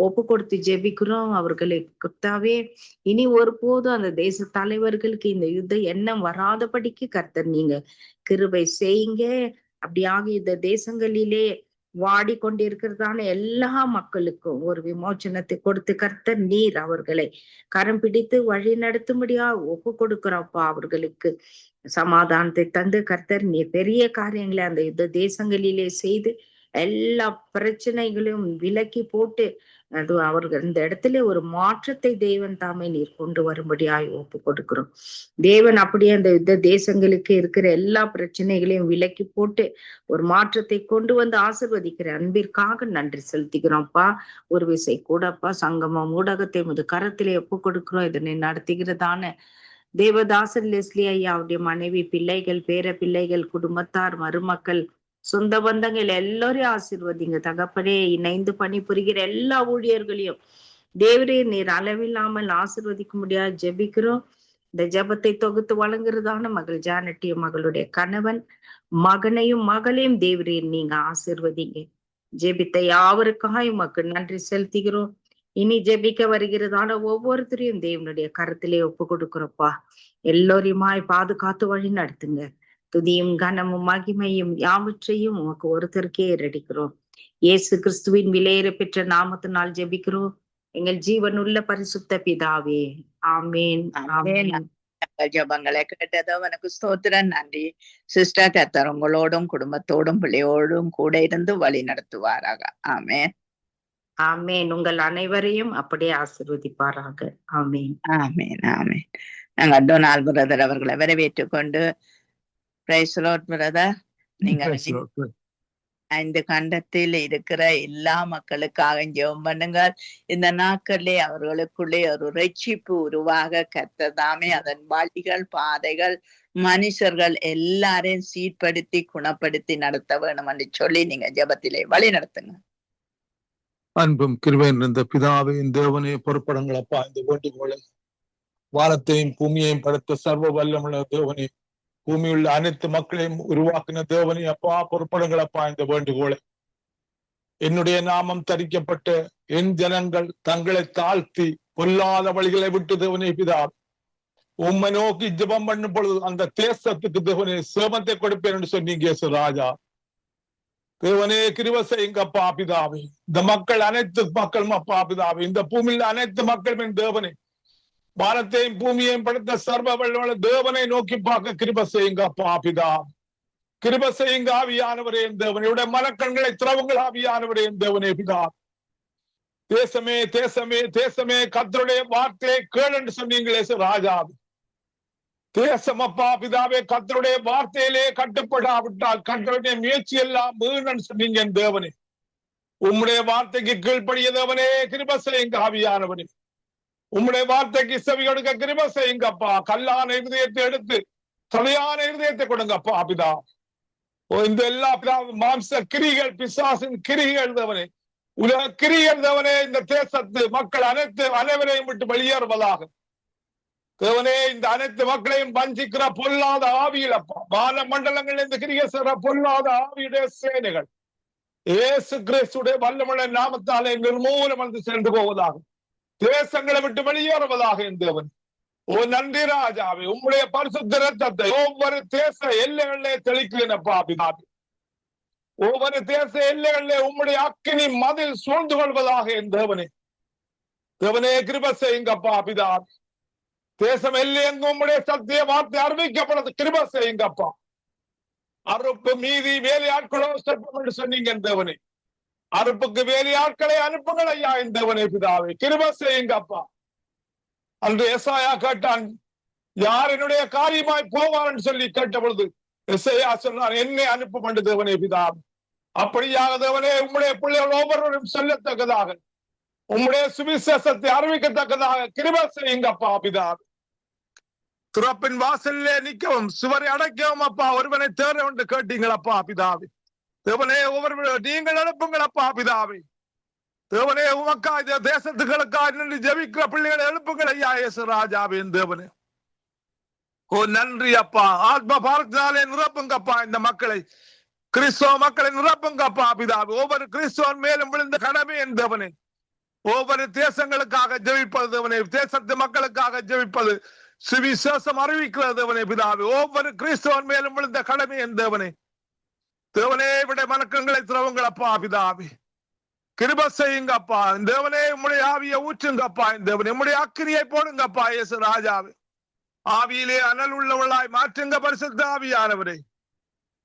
F: ஒப்பு கொடுத்து ஜெபிக்கிறோம். அவர்களை கர்த்தாவே இனி ஒருபோதும் அந்த தேச தலைவர்களுக்கு இந்த யுத்த எண்ணம் வராதபடிக்கு கர்த்தர் நீங்க கிருபை செய்யுங்க. அப்படியாக இந்த தேசங்களிலே வாடிக்கொண்டிருக்கிறதான எல்லா மக்களுக்கும் ஒரு விமோச்சனத்தை கொடுத்து கர்த்தர் நீர் அவர்களை கரம் பிடித்து வழி நடத்தும்படியா ஒப்பு கொடுக்கிறப்பா. அவர்களுக்கு சமாதானத்தை தந்து கர்த்தர் நீர் பெரிய காரியங்களை அந்த யுத்த தேசங்களிலே செய்து எல்லா பிரச்சனைகளையும் விலக்கி போட்டு அது அவர்கள் இந்த இடத்துல ஒரு மாற்றத்தை தேவன் தாமே நீர் கொண்டு வரும்படியாய் ஒப்பு கொடுக்கிறோம். தேவன் அப்படியே அந்த யுத்த தேசங்களுக்கு இருக்கிற எல்லா பிரச்சனைகளையும் விலக்கி போட்டு ஒரு மாற்றத்தை கொண்டு வந்து ஆசீர்வதிக்கிற அன்பிற்காக நன்றி செலுத்திக்கிறோம்ப்பா. ஒரு விசை கூடப்பா சங்கமம் ஊடகத்தை முது கரத்திலே ஒப்பு கொடுக்கிறோம். இதனை நடத்துகிறதான தேவதாசன் லெஸ்லி ஐயா அவருடைய மனைவி பிள்ளைகள் பேர பிள்ளைகள் குடும்பத்தார் மருமக்கள் சொந்த பந்தங்கள் எல்லாரையும் ஆசீர்வதிங்க தகப்பனே. இணைந்து பணிபுரிகிற எல்லா ஊழியர்களையும் தேவரே நீர் அளவில்லாமல் ஆசீர்வதிக்க முடியாது ஜெபிக்கிறோம். இந்த ஜெபத்தை தொகுத்து வழங்குறதான மகள் ஜானட்டியும் மகளுடைய கணவன் மகனையும் மகளையும் தேவரே நீங்க ஆசீர்வதிங்க. ஜெபித்த யாவருக்காக உமக்கு நன்றி செலுத்துகிறோம். இனி ஜெபிக்க வருகிறதான ஒவ்வொருத்தரையும் தேவனுடைய கருத்திலே ஒப்பு கொடுக்கிறோப்பா. எல்லோரையுமாய் பாதுகாத்து வழி நடத்துங்க. துதியும் கனமும் மகிமையும் யாவற்றையும் உமக்கு ஒருத்தருக்கே ஏறடிக்கிறோம். இயேசு கிறிஸ்துவின் விலையேற பெற்ற நாமத்தினால் ஜெபிக்கிறோம் எங்கள் ஜீவனுள்ள பரிசுத்த பிதாவே. ஆமேன். ஆமேன்.
B: ஜபங்களை கேட்டதோ உனக்கு ஸ்தோத்திரம். நன்றி சிஸ்டர். கர்த்தர் உங்களோடும் குடும்பத்தோடும் பிள்ளையோடும் கூட இருந்து வழி நடத்துவாராக. ஆமேன்.
F: ஆமேன். உங்கள் அனைவரையும் அப்படியே ஆசீர்வதிப்பாராக. ஆமேன்.
B: ஆமேன். ஆமேன். நாங்க டொனால்ட் பிரதர் அவர்களை வரவேற்றுக் கொண்டு பிரைஸ் லார்ட் பிரதர். நீங்க 5 கண்டத்தில் இருக்கிற எல்லா மக்களுக்காக ஜெபம் பண்ணுங்கள். இந்த நாட்களிலே அவர்களுக்குள்ளே ஒரு ரட்சிப்பு உருவாக கர்த்தர் தாமே அதன் வழிகள் பாதைகள் மனுஷர்கள் எல்லாரையும் சீர்படுத்தி குணப்படுத்தி நடத்த வேணும் என்று சொல்லி நீங்க ஜெபத்திலே வழி நடத்துங்க.
H: அன்பும் கிருபை நிறைந்த பிதாவே தேவனே பொறுப்படுங்களப்பா. இந்த வேண்டுகோளை வானத்தையும் பூமியையும் படைத்த சர்வ வல்லமுள்ள தேவனே, பூமியுள்ள அனைத்து மக்களையும் உருவாக்கின தேவனே அப்பா பொறுப்படுங்களப்பா. இந்த வேண்டுகோளை என்னுடைய நாமம் தரிக்கப்பட்ட என் ஜனங்கள் தங்களை தாழ்த்தி பொல்லாத வழிகளை விட்டு தேவனே பிதா உம்மை நோக்கி ஜெபம் பண்ணும் பொழுது அந்த தேசத்துக்கு தேவனே சேமத்தை கொடுப்பேன் என்று சொன்னீங்க ராஜா. தேவனே கிருபை செய்யுங்கப்பா பிதாவே. இந்த மக்கள் அனைத்து மக்களும் அப்பா பிதாவே, இந்த பூமியில் அனைத்து மக்களும் தேவனே வானத்தையும் பூமியையும் படைத்த சர்வ வல்லமையுள்ள தேவனை நோக்கி பார்க்க கிருபை செய்யுங்க அப்பா பிதா. கிருபை செய்யுங்க ஆவியானவரே தேவனே. உடைய மனக்கண்களை திறவுங்கள் ஆவியானவரே தேவனே பிதா. தேசமே தேசமே தேசமே கர்த்தருடைய வார்த்தையை கேள் என்று சொன்னீங்களே ராஜா. தேசம் அப்பா பிதாவே கர்த்தருடைய வார்த்தையிலே கட்டுப்படாவிட்டால் கர்த்தருடைய முயற்சி எல்லாம் வீண் சொன்னீங்க தேவனே. உம்முடைய வார்த்தைக்கு கீழ்ப்படிய தேவனே கிருபை செய்யுங்க ஆவியானவனே. உம்முடைய வார்த்தைக்கு செவி கொடுக்க கிருபை செய்யுங்கப்பா. கல்லான இருதயத்தை எடுத்து தலையான இருதயத்தை கொடுங்கப்பா பிதா. இந்த எல்லா மாம்ச கிரிகள் பிசாசின் கிரிகள் தேவனே, உலக கிரிகள் தேவனே, இந்த தேசத்து மக்கள் அனைவரையும் விட்டு வெளியேறுவதாக தேவனே. இந்த அனைத்து மக்களையும் வஞ்சிக்கிற பொல்லாத ஆவியில் அப்பா, வான மண்டலங்கள் இந்த கிரியை செய்ற பொல்லாத ஆவியுடைய சேனைகள் இயேசு கிறிஸ்துடைய வல்லமுள்ள நாமத்தாலே நிர்மூலம் வந்து சென்று போவதாக, தேசங்களை விட்டு வெளியேறுவதாக என் தேவன். ஓ நன்றி ராஜாவே. உம்முடைய பரிசுத்த இரத்தத்தை ஒவ்வொரு தேச எல்லைகளிலே தெளிக்கிறேனப்பா பிதாவே. ஒவ்வொரு தேச எல்லைகளிலே உம்முடைய அக்கினி மதில் சூழ்ந்து கொள்வதாக என் தேவனே. தேவனே கிருபை செய்யுங்கப்பா பிதாவே. தேசம் எல்லை எங்கும் உம்முடைய சத்திய வார்த்தை அறிவிக்கப்படுறது கிருபை செய்யுங்கப்பா. அறுப்பு மீதி வேலையாட்களோ சொற்பம் என்று சொன்னீங்க என் தேவனே. அறுப்புக்கு வேலையாட்களை அனுப்புங்கள் ஐயா என் தேவனே பிதாவே. கிருபை செய்யுங்கப்பா. அன்று எசாயா கேட்டான், யார் என்னுடைய காரியமாய் போவார் என்று சொல்லி கேட்ட பொழுது எசாயா சொன்னார், என்னை அனுப்பும் என்று தேவனே பிதாவே. அப்படியாக தேவனே உம்முடைய பிள்ளைகள் ஒவ்வொருவரும் சொல்லத்தக்கதாக உம்முடைய சுவிசேஷத்தை அறிவிக்கத்தக்கதாக கிருபை செய்யுங்கப்பா பிதாவே. திறப்பின் வாசலிலே நிற்கவும் சுவரை அடைக்கவும் அப்பா ஒருவனை தேர என்று கேட்டீங்களப்பா பிதாவே. தேவனே ஒவ்வொரு நீங்கள் எழுப்புங்களப்பா பிதாவே. தேவனே உமக்கா இந்த தேசத்துக்களுக்கா நின்று ஜெபிக்கிற பிள்ளைகளை எழுப்புங்கள் ஐயா இயேசு ராஜாவின் தேவனே. ஓ நன்றி அப்பா. ஆத்ம பாரத்தினாலே நிரப்புங்கப்பா இந்த மக்களை, கிறிஸ்தவ மக்களை நிரப்புங்கப்பா பிதாவே. ஒவ்வொரு கிறிஸ்தவன் மேலும் விழுந்த கடமை என் தேவனே. ஒவ்வொரு தேசங்களுக்காக ஜெபிப்பது தேவனே, தேசத்து மக்களுக்காக ஜெபிப்பது, சுவிசேஷம் அறிவிக்கிறது தேவனே பிதாவே. ஒவ்வொரு கிறிஸ்தவன் மேலும் விழுந்த கடமை என் தேவனே. தேவனே விட மனக்கங்களை திறவுங்களப்பா பிதாவே. கிருபை செய்யுங்கப்பா தேவனே. உம்முடைய ஆவியை ஊற்றுங்கப்பா தேவனே. உம்முடைய அக்கினியை போடுங்கப்பா இயேசு ராஜாவே. ஆவியிலே அனல் உள்ளவளாய் மாற்றுங்க பரிசுத்த ஆவியானவரே.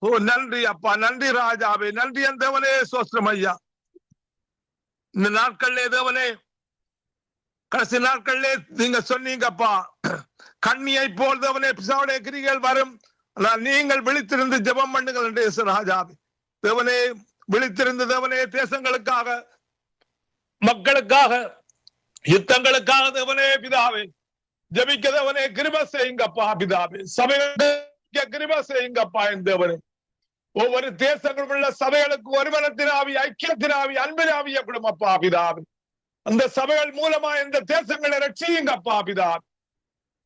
H: ஓ நன்றி அப்பா, நன்றி ராஜாவே, நன்றி என் தேவனே. சோஸ்திரம் ஐயா. இந்த நாட்கள்லே தேவனே, கடைசி நாட்கள்லே நீங்க சொன்னீங்கப்பா, கண்ணியை போல் தேவனே பிசாவுடைய கிரிகள் வரும், நீங்கள் விழித்திருந்து ஜெபம் பண்ணுங்கள் என்று இயேசு ராஜாவே. தேவனே விழித்திருந்து தேவனே தேசங்களுக்காக, மக்களுக்காக, யுத்தங்களுக்காக தேவனே பிதாவே ஜெபிக்க தேவனே கிருபை செய்யுங்கப்பா பிதாவே. சபைகளுக்கு கிருபை செய்யுங்கப்பா என் தேவனே. ஒவ்வொரு தேசங்களும் உள்ள சபைகளுக்கு ஒருவனத்தின் ஆவி, ஐக்கியத்தின் ஆவி, அன்பின் ஆவியை கொடுமப்பா பிதாவே. அந்த சபைகள் மூலமா இந்த தேசங்களை ரட்சியுங்கப்பா பிதாவே.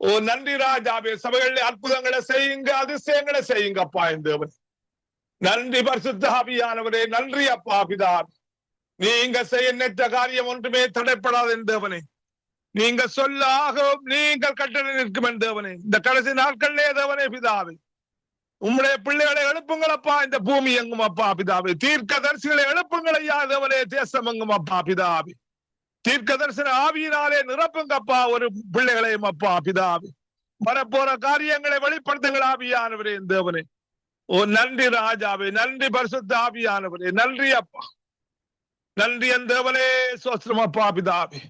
H: ஓ நன்றி ராஜாவே. சபைகளில் அற்புதங்களை செய்யுங்க, அதிசயங்களை செய்யுங்கப்பா என் தேவன். நன்றி பரிசுத்த ஆவியானவரே. நன்றி அப்பா பிதாவே. நீங்க செய்ய நினைத்த காரியம் ஒன்றுமே தடைப்படாது என் தேவனே. நீங்க சொல்ல ஆகவும் நீங்கள் கட்டளை நிற்கும் என் தேவனே. இந்த கடைசி நாட்களிலே தேவனே பிதாவே உம்முடைய பிள்ளைகளை எழுப்புங்களப்பா இந்த பூமி எங்கும் அப்பா பிதாவே. தீர்க்க தரிசிகளை எழுப்புங்கள் ஐயா தேவனே தேசம் எங்கும் அப்பா பிதாவே. தீர்க்க தரிசன ஆவியினாலே நிரப்புங்கப்பா ஒரு பிள்ளைகளையும் அப்பா பிதாவே. வரப்போற காரியங்களை வெளிப்படுத்துங்கள் ஆவியானவரே தேவனே. ஓ நன்றி ராஜாவே, நன்றி பரிசுத்த ஆவியானவரே. நன்றி அப்பா, நன்றி என் தேவனே. சோஸ்திரம் அப்பா பிதாவே.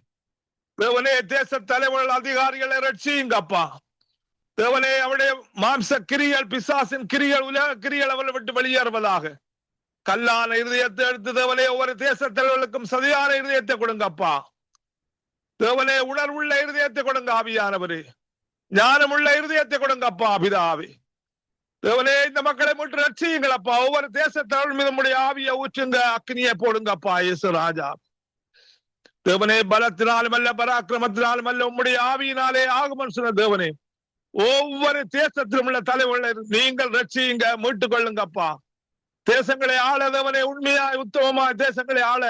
H: தேவனே தேச தலைவர்கள் அதிகாரிகளை ரட்சியுங்கப்பா தேவனே. அவருடைய மாம்ச கிரிகள், பிசாசின் கிரிகள், உலக கிரிகள் அவளை விட்டு வெளியேறுவதாக. கல்லான இருதயத்தை எடுத்து தேவனே ஒவ்வொரு தேச தலைவர்களுக்கும் சதியான இருதயத்தை கொடுங்கப்பா தேவனே. உணர்வுள்ள இருதயத்தை கொடுங்க ஆவியானவரே. ஞானமுள்ள இருதயத்தை கொடுங்கப்பா பிதாவே. தேவனே இந்த மக்களை மட்டும் ரட்சியுங்களப்பா. ஒவ்வொரு தேச தலைவர் மீது உம்முடைய ஆவியை ஊற்றுங்க, அக்னியை போடுங்கப்பா இயேசு ராஜா. தேவனே பலத்தினாலும் அல்ல, பராக்கிரமத்தினாலும் அல்ல, உம்முடைய ஆவியினாலே ஆகுமன் சொன்ன தேவனே. ஒவ்வொரு தேசத்திலும் உள்ள தலைவர்களை நீங்கள் ரட்சியுங்க, மீட்டுக் கொள்ளுங்கப்பா. தேசங்களை ஆள தேவனே, உண்மையாய் உத்தமமாய் தேசங்களை ஆள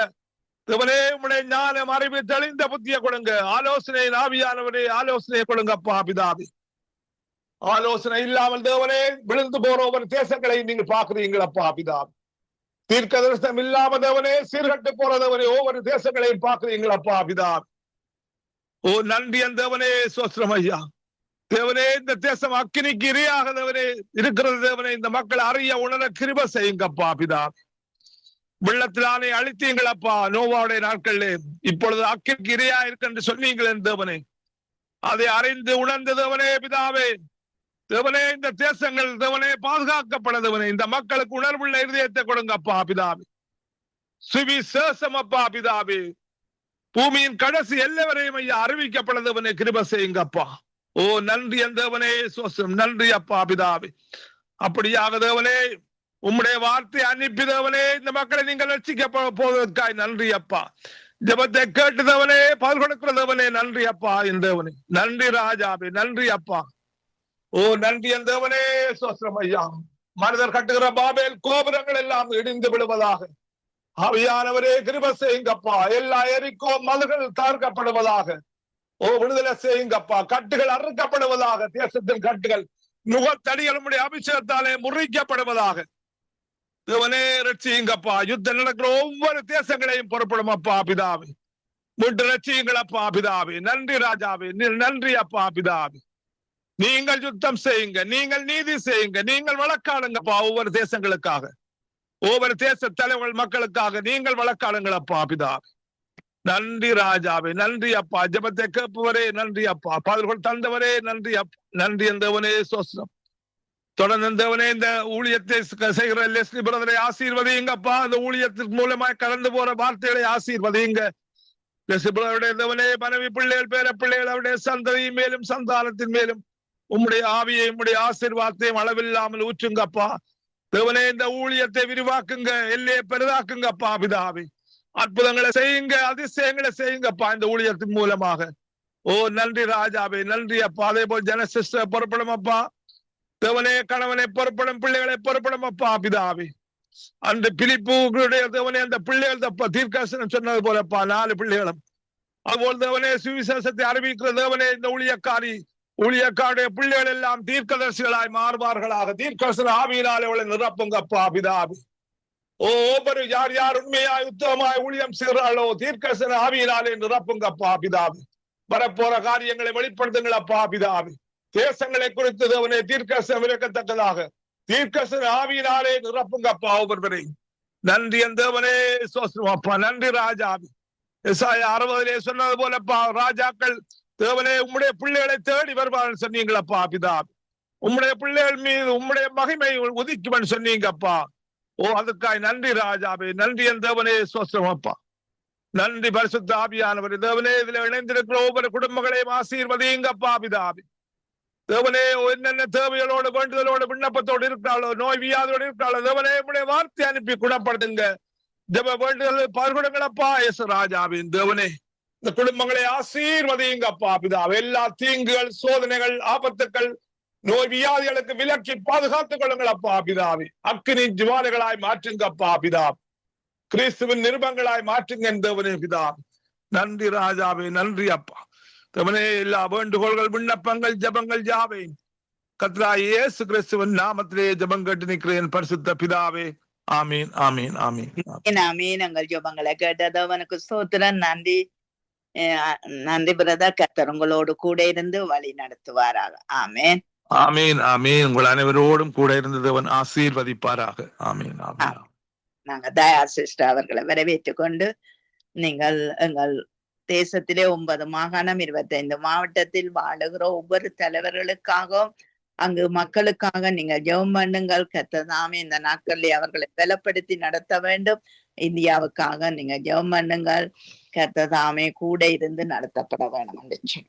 H: தேவனே உம்முடைய ஞானம், அறிவு, தெளிந்த புத்தியை கொடுங்க. ஆலோசனை ஆவியானவரே ஆலோசனையை கொடுங்கப்பா பிதாவே. ஆலோசனை இல்லாமல் தேவனே விழுந்து போற ஒவ்வொரு தேசங்களை நீங்க பாக்குறீங்களப்பா பிதாவே. தீர்க்க தரிசனம் இல்லாம தேவனே சீர்கட்டு போற தேவனே ஒவ்வொரு தேசங்களையும் பாக்குறீங்களப்பா பிதாவே. ஓ நன்றி அந்த தேவனே, சோஸ்திரம் ஐயா. தேவனே, இந்த தேசம் அக்கினிக்கு இரையாக தேவனே இருக்கிறது. தேவனே, இந்த மக்கள் அறிய உணர கிருபை செய்யுங்கப்பா பிதா. வெள்ளத்திலானே அழித்தீங்களப்பா நோவாவுடைய நாட்கள்ல. இப்பொழுது அக்கினிக்கு இரையா இருக்கு என்று சொன்னீங்களே தேவனே, அதை அறிந்து உணர்ந்த தேவனே பிதாவே. தேவனே, இந்த தேசங்கள் தேவனே பாதுகாக்கப்பட தேவனே, இந்த மக்களுக்கு உணர்வுள்ள இருதயத்தை கொடுங்கப்பா பிதாவே. சுவிசேஷம் அப்பா பிதாவே, பூமியின் கடைசி எல்லவரையும் ஐயா அறிவிக்கப்படதவனே கிருபை செய்யுங்கப்பா. ஓ நன்றி தேவனே, சோசம் நன்றி அப்பா பிதாவே. அப்படியாக தேவனே, உம்முடைய வார்த்தை அனுப்பி தேவனே இந்த மக்களை நீங்கள் ரட்சிக்க போவதற்காய் நன்றி அப்பா. ஜபத்தை கேட்டுதவனே பதில் கொடுக்கிறதவனே நன்றி அப்பா. என் தேவனே நன்றி ராஜாவே, நன்றி அப்பா. ஓ நன்றி தேவனே, சோஸ்திரம் ஐயா. மனிதர் கட்டுகிற பாபேல் கோபுரங்கள் எல்லாம் இடிந்து விடுவதாக ஆவியானவரே கிருபை செய்யுங்கப்பா. எல்லா எரிக்கோ மதுகள் தகர்க்கப்படுவதாக. ஓ விடுதலை செய்யுங்கப்பா. கட்டுகள் அறுக்கப்படுவதாக. தேசத்தின் கட்டுகள் நுகத்தடிகளுடைய அபிஷேகத்தாலே முறிக்கப்படுவதாக. தேவனே ரட்சியுங்கப்பா. யுத்தம் நடக்கிற ஒவ்வொரு தேசங்களையும் புறப்படும் அப்பா பிதாவே. மீட்டு ரட்சியுங்களப்பா பிதாவே. நன்றி ராஜாவே, நன்றி அப்பா பிதாவே. நீங்கள் யுத்தம் செய்யுங்க, நீங்கள் நீதி செய்யுங்க, நீங்கள் வழக்காடுங்கப்பா ஒவ்வொரு தேசங்களுக்காக, ஒவ்வொரு தேச தலைவர் மக்களுக்காக நீங்கள் வழக்காடுங்களப்பா பிதாவே. நன்றி ராஜாவே, நன்றி அப்பா. ஜபத்தை கேட்பவரே நன்றி அப்பா. பதில்கள் தந்தவரே நன்றி அப்பா. நன்றி எந்தவனே சோஸ்திரம். தொடர்ந்தவனே இந்த ஊழியத்தை செய்கிற லெஸ்லி பிரதரை ஆசீர்வதிங்கப்பா. அந்த ஊழியத்தின் மூலமாய் கடந்து போற வார்த்தைகளை ஆசீர்வதிங்க. லெஸ்லி பிரதருடைய மனைவி பிள்ளைகள் பேர பிள்ளைகள் அவருடைய சந்ததியின் மேலும் சந்தானத்தின் மேலும் உம்முடைய ஆவியை உம்முடைய ஆசீர்வாதத்தையும் அளவில்லாமல் ஊற்றுங்கப்பா. தேவனே, இந்த ஊழியத்தை விரிவாக்குங்க, எல்லையை பெரிதாக்குங்கப்பா பிதாவே. அற்புதங்களை செய்யுங்க, அதிசயங்களை செய்யுங்கப்பா இந்த ஊழியத்தின் மூலமாக. ஓ நன்றி ராஜாவே, நன்றி அப்பா. அதே போல் ஜனசிஸ்ட பொறுப்படும் அப்பா. தேவனே, கணவனை பொறுப்படும், பிள்ளைகளை பொறுப்படும் அப்பா பிதாவே. அந்த பிலிப்புடைய தேவனே, அந்த பிள்ளைகள் தப்பா தீர்க்கதரிசனம் சொன்னது போலப்பா 4 பிள்ளைகளும். அதுபோல் தேவனே, சுவிசேஷத்தை அறிவிக்கிற தேவனே, இந்த ஊழியக்காருடைய பிள்ளைகள் எல்லாம் தீர்க்கதரிசிகளாய் மாறுவார்களாக. தீர்க்கதரிசன ஆவியினாலே அவளை நிரப்புங்கப்பா பிதாவே. ஓ ஒவ்வொரு யார் யார் உண்மையாய் உத்தமமாய் ஊழியம் செய்கிறாளோ தீர்க்கதரிசன ஆவியினாலே நிரப்புங்கப்பா பிதாவே. வரப்போற காரியங்களை வெளிப்படுத்துங்களப்பா பிதாவே. தேசங்களை குறித்து தேவனே தீர்க்கதரிசனம் விளக்கத்தக்கதாக தீர்க்கதரிசன ஆவியினாலே நிரப்புங்கப்பா ஒவ்வொருவரையும். நன்றி தேவனே, சோஸ்திரம் அப்பா. நன்றி ராஜாவே. எசாயா 60 சொன்னது போலப்பா, ராஜாக்கள் தேவனே உம்முடைய பிள்ளைகளை தேடி வருவார்கள் சொன்னீங்களப்பா பிதாவே. உம்முடைய பிள்ளைகள் மீது உம்முடைய மகிமை உதிக்குவன் சொன்னீங்கப்பா. ஓ அதுக்காய் நன்றி ராஜாவே, நன்றி தேவனே, சோஸ்திரம் அப்பா. நன்றி பரிசுத்த ஆவியானவர். தேவனே, இதுல இணைந்திருக்கிற ஒவ்வொரு குடும்பங்களையும் ஆசீர்வதிங்கப்பா பிதாவே. தேவனே, என்னென்ன தேவைகளோடு வேண்டுதலோடு விண்ணப்பத்தோடு இருக்கிறாளோ, நோய் வியாதியோடு இருக்கிறாளோ, தேவனே உம்முடைய வார்த்தை அனுப்பி குணப்படுத்துங்க. ஜப வேண்டுதல் பகிர்ந்தங்களப்பா இயேசு ராஜாவின் தேவனே. இந்த குடும்பங்களை ஆசீர்வதிங்கப்பா பிதாவே. எல்லா தீங்குகள், சோதனைகள், ஆபத்துக்கள், நோய் வியாதிகளுக்கு விலக்கி பாதுகாத்துக் கொள்ளுங்களப்பா பிதாவே. அக்கினி ஜுவாலைகளாய் மாற்றுங்கப்பா பிதாவே. கிறிஸ்துவின் நிருபங்களாய் மாற்றுங்க தேவனே பிதாவே. நன்றி ராஜாவே, நன்றி அப்பா. தேவனே, எல்லா வேண்டுகோள்கள், விண்ணப்பங்கள், ஜபங்கள் யாவை கர்த்தராகிய இயேசு கிறிஸ்துவின் நாமத்திலே ஜபம் கேட்டு நிற்கிறேன் பரிசுத்த பிதாவே. ஆமீன், ஆமீன், ஆமீன்,
B: ஆமீன். எங்கள் ஜபங்களை கேட்டதவனுக்கு ஸ்தோத்திரம். நன்றி, நன்றி பிரதர். கர்த்தர் உங்களோடு கூட இருந்து வழி நடத்துவாராக. ஆமீன்,
H: ஆமீன், ஆமீன். உங்கள் அனைவரோடும் கூட இருந்தவன் ஆசீர்வதிப்பாராக. ஆமீன், ஆமீன்.
B: நாங்க தயார் சிஸ்டர் அவர்களை வரவேற்றுக் கொண்டு, நீங்கள் எங்கள் தேசத்திலே 9 மாகாணம் 25 மாவட்டத்தில் வாழுகிற ஒவ்வொரு தலைவர்களுக்காகவும் அங்கு மக்களுக்காக நீங்கள் ஜெபம் பண்ணுங்கள். கர்த்தர் தாமே இந்த நாட்களில் அவர்களை பலப்படுத்தி நடத்த வேண்டும். இந்தியாவுக்காக நீங்க ஜெபம் பண்ணுங்கள். கர்த்தர் தாமே கூட இருந்து நடத்தப்பட வேணும் என்று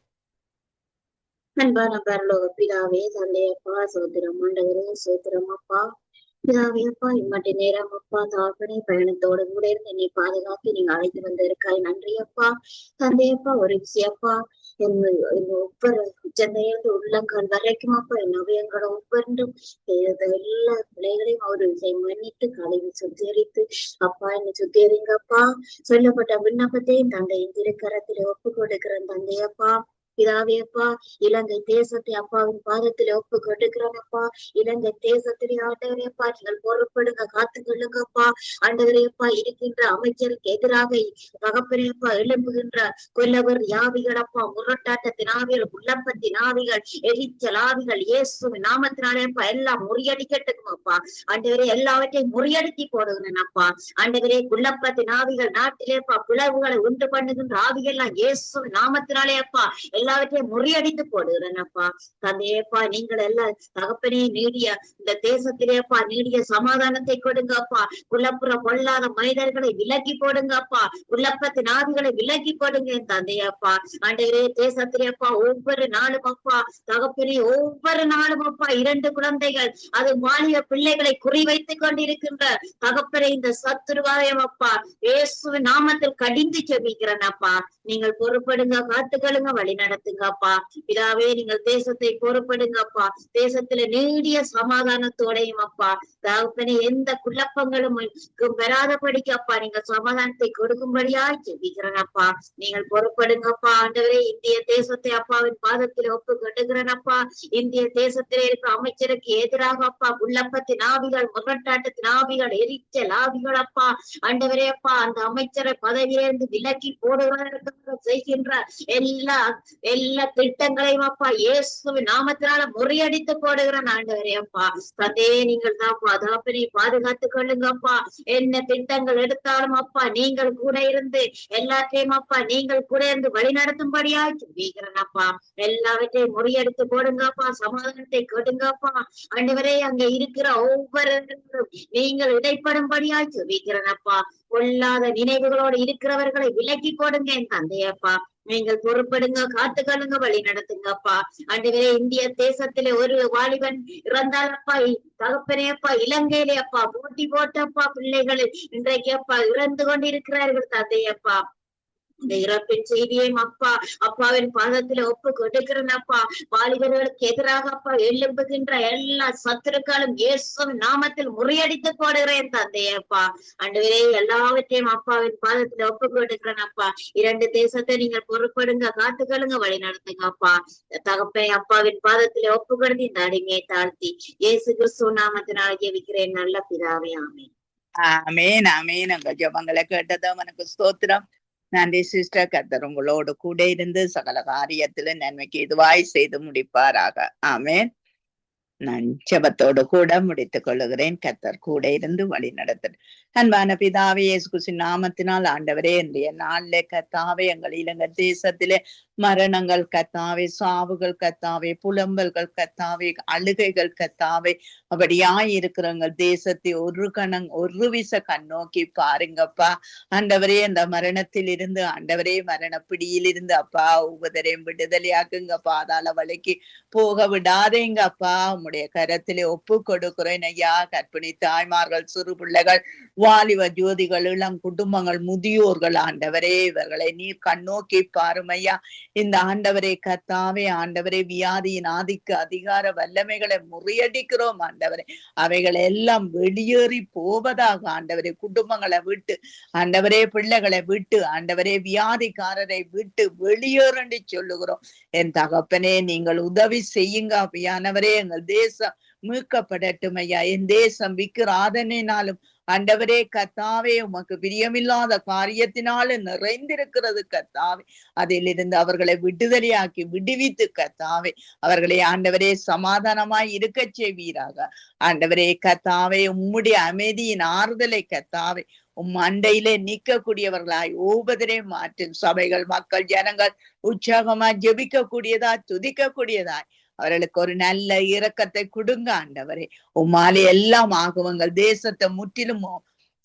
I: அன்பான பரலோக பிதாவே, தந்தையப்பா, சோத்திரம் ஆண்டவரே, சோத்திரம் அப்பா பிதாவே. அப்பா இம்மட்டு நேரம் அப்பா தாழ்பனை பயணத்தோடு கூட இருந்து என்னை பாதுகாத்து நீங்க அழைத்து வந்திருக்காய். நன்றி அப்பா. தந்தையப்பா, ஒரு விஷயப்பா, ஒவ்வொரு உச்சந்தையிலிருந்து உள்ளங்கால் வரைக்கும் அப்பா என் அவயங்களை ஒவ்வொன்றும் எல்லா பிள்ளைகளையும் ஒரு விஷயம் மன்னித்து கழுவி சுத்திகரித்து அப்பா என்னை சுத்திகரிங்கப்பா. சொல்லப்பட்ட விண்ணப்பத்தையும் தந்தையின் திருக்கரத்தில் ஒப்பு கொடுக்கிறேன் தந்தையப்பா. பிதாவே அப்பா, இலங்கை தேசத்தை அப்பாவின் பாதத்தில் ஒப்பு கொடுக்கிறோம் அப்பா. இலங்கை தேசத்திலே ஆண்டவரே அப்பா நீங்கள் பொறுப்படுங்க, காத்துக்கொள்ளுங்க அப்பா. ஆண்டவரே அப்பா இருக்கின்ற அமைச்சருக்கு எதிராக தகப்பனே அப்பா எழும்புகின்ற கொல்லவர் யாவிகள் அப்பா, முரட்டாட்டத்தின் ஆவிகள், உள்ளப்பத்தின் ஆவிகள், எரிச்சல் ஆவிகள் இயேசுவின் நாமத்தினாலே அப்பா எல்லாம் முறியடிக்கட்டுக்கும் அப்பா. ஆண்டவரே எல்லாவற்றையும் முறியடித்து போடுகிறேன் அப்பா. ஆண்டவரே குள்ளப்பத்தின் ஆவிகள் நாட்டிலே அப்பா பிளவுகளை உண்டு பண்ணுகின்ற ஆவிகள் எல்லாம் இயேசுவின் நாமத்தினாலே அப்பா எல்லாவற்றையும் முறியடித்து போடுகிறேன் அப்பா. தந்தையப்பா நீங்கள் எல்லாம் தகப்பனே நீடிய இந்த தேசத்திலேப்பா நீடிய சமாதானத்தை கொடுங்க அப்பா. குலப்புற பொல்லாத மனிதர்களை விலக்கி போடுங்க அப்பா. குலப்பத்தின் ஆவிகளை விலக்கி போடுங்க என் தந்தையப்பா. ஆண்டவரே தேசத்திலேப்பா ஒவ்வொரு நாளும் அப்பா தகப்பனே ஒவ்வொரு நாளும் அப்பா 2 குழந்தைகள் அது மாநில பிள்ளைகளை குறிவைத்துக் கொண்டிருக்கின்ற தகப்பனே இந்த சத்துருவாயம் அப்பா இயேசுவின் நாமத்தில் கடிந்து செபிக்கிறேன் அப்பா. நீங்கள் பொறுப்படுங்க, காத்துக்களுங்க, வழி நடத்துங்கப்பா. பிதாவே நீங்கள் தேசத்தை பொறுப்படுங்கப்பா. தேசத்துல நீடிய சமாதானத்தோடையும் அப்பா தகப்பனே எந்த குழப்பங்களும் பெறாதபடிக்கப்பா நீங்க சமாதானத்தை கொடுக்கும்படியாய் ஜெபிக்கிறேனப்பா. நீங்கள் பொறுப்படுங்கப்பா. ஆண்டவரே இந்திய தேசத்தை அப்பாவின் பாதத்தில் ஒப்பு கட்டுகிறேனப்பா. இந்திய தேசத்திலே இருக்கிற அமைச்சருக்கு எதிராக அப்பா குள்ளப்பத்தின் ஆவிகள், முரட்டாட்டத்தின் ஆவிகள், எரிச்சல் ஆவிகள் அப்பா ஆண்டவரே அப்பா அந்த அமைச்சரை பதவியிலிருந்து விலக்கி போடுவதற்கு செய்கின்ற எல்லா திட்டங்களையும் அப்பா இயேசுவின் நாமத்தினால முறியடித்து போடுகிறேன் ஆண்டவரே அப்பா. தந்தையே நீங்கள் தான் தகப்பனை பாதுகாத்துக் கொள்ளுங்கப்பா. என்ன திட்டங்கள் எடுத்தாலும் அப்பா நீங்கள் கூட இருந்து எல்லாத்தையும் அப்பா நீங்கள் கூட இருந்து வழி நடத்தும்படியா ஜெபிக்கிறேன் அப்பா. எல்லாவற்றையும் முறியடித்து போடுங்கப்பா. சமாதானத்தை கொடுங்கப்பா. ஆண்டவரே அங்க இருக்கிற ஒவ்வொரு நீங்கள் இடைப்படும்படியா ஜெபிக்கிறேன் அப்பா. கொள்ளாத நினைவுகளோடு இருக்கிறவர்களை விலக்கி போடுங்க என் தந்தையப்பா. நீங்கள் பொறுப்படுங்க, காத்துக்கொள்ளுங்க, வழி நடத்துங்கப்பா. ஆண்டவரே இந்திய தேசத்திலே ஒரு வாலிபன் இறந்தாலப்பா தகப்பனே அப்பா இலங்கையிலே அப்பா போட்டி போட்டப்பா பிள்ளைகள் இன்றைக்கு அப்பா இறந்து கொண்டிருக்கிறார்கள் தந்தையப்பா. இந்த இறப்பின் செய்தியையும் அப்பா அப்பாவின் பாதத்துல ஒப்பு கொடுக்கிறேன் அப்பா. வாலிபர்களுக்கு எதிராக அப்பா எழும்புகின்ற எல்லா சத்துருக்களும் இயேசுவின் நாமத்தில் முறியடித்து போடுகிறேன் தந்தையப்பா. ஆண்டவரே எல்லாவற்றையும் அப்பாவின் பாதத்துல ஒப்பு கொடுக்கிறேன் அப்பா. 2 தேசத்தை நீங்கள் பொறுப்படுங்க, காத்துக்கொள்ளுங்க, வழி நடத்துங்க அப்பா. தகப்பை அப்பாவின் பாதத்துல ஒப்பு கொடுத்து இந்த அடிமையை தாழ்த்தி இயேசு கிறிஸ்துவ நாமத்தினால் ஜெபிக்கிறேன் நல்ல பிதாவே, ஆமென்.
B: ஆமேன் ஆமேன். அங்க ஜெபங்களை கேட்டதும் எனக்கு ஸ்தோத்திரம். நன்றி சிஸ்டர். கர்த்தர் உங்களோடு கூட இருந்து சகல காரியத்திலும் நன்மைக்கு இதுவாய் செய்து முடிப்பாராக. ஆமேன். நான் ஜெபத்தோடு கூட முடித்துக் கொள்ளுகிறேன். கர்த்தர் கூட இருந்து வழி நடத்த. அன்பான பிதாவே இயேசு கிறிஸ்துவின் நாமத்தினால் ஆண்டவரே இன்றைய நாளிலே கர்த்தாவே எங்கள் இலங்கை தேசத்திலே மரணங்கள் கர்த்தாவே, சாவுகள் கர்த்தாவே, புலம்பல்கள் கர்த்தாவே, அழுகைகள் கர்த்தாவே அப்படியாய் இருக்கிறவங்க தேசத்தை ஒரு விச கண்ணோக்கி பாருங்கப்பா. ஆண்டவரே அந்த மரணத்தில் இருந்து ஆண்டவரே மரண பிடியில் இருந்து அப்பா ஒவ்வொருவரையும் விடுதலையாக்குங்க. பாதாள வழிக்கு போக விடாதேங்க அப்பா. உம்முடைய கரத்திலே ஒப்பு கொடுக்கிறேன் ஐயா. கர்ப்பிணி தாய்மார்கள், சிறு பிள்ளைகள், வாலிப ஜோதிகள், இளம் குடும்பங்கள், முதியோர்கள் ஆண்டவரே இவர்களை நீர் கண்ணோக்கி பாருமையா. இந்த ஆண்டவரே கர்த்தாவே ஆண்டவரே வியாதியின் அதிகார வல்லமைகளை முறியடிக்கிறோம் ஆண்டவரே. அவைகள் எல்லாம் வெளியேறி போவதாக ஆண்டவரே. குடும்பங்களை விட்டு ஆண்டவரே, பிள்ளைகளை விட்டு ஆண்டவரே, வியாதிக்காரரை விட்டு வெளியேறி சொல்லுகிறோம். என் தகப்பனே நீங்கள் உதவி செய்யுங்க அவையானவரே. எங்கள் தேசம் மீட்கப்படட்டும் ஐயா. என் தேசம் விக்கிராதனாலும் ஆண்டவரே கர்த்தாவே உமக்கு பிரியமில்லாத காரியத்தினாலும் நிறைந்திருக்கிறது கர்த்தாவே. அதிலிருந்து அவர்களை விடுதலையாக்கி விடுவித்து கர்த்தாவே அவர்களை ஆண்டவரே சமாதானமாய் இருக்க செய்வீராக. ஆண்டவரே கர்த்தாவே உம்முடைய அமைதியின் ஆறுதலை கர்த்தாவே அண்டையிலே நிற்கக்கூடியவர்களாய் ஒவ்வொருவரை மாற்றும். சபைகள், மக்கள், ஜனங்கள் உற்சாகமாய் ஜெபிக்கக்கூடியதாய் துதிக்கக்கூடியதாய் அவர்களுக்கு ஒரு நல்ல இரக்கத்தை கொடுங்க ஆண்டவரே. உம்மாலே எல்லாம் ஆகுவங்கள் தேசத்தை முற்றிலும்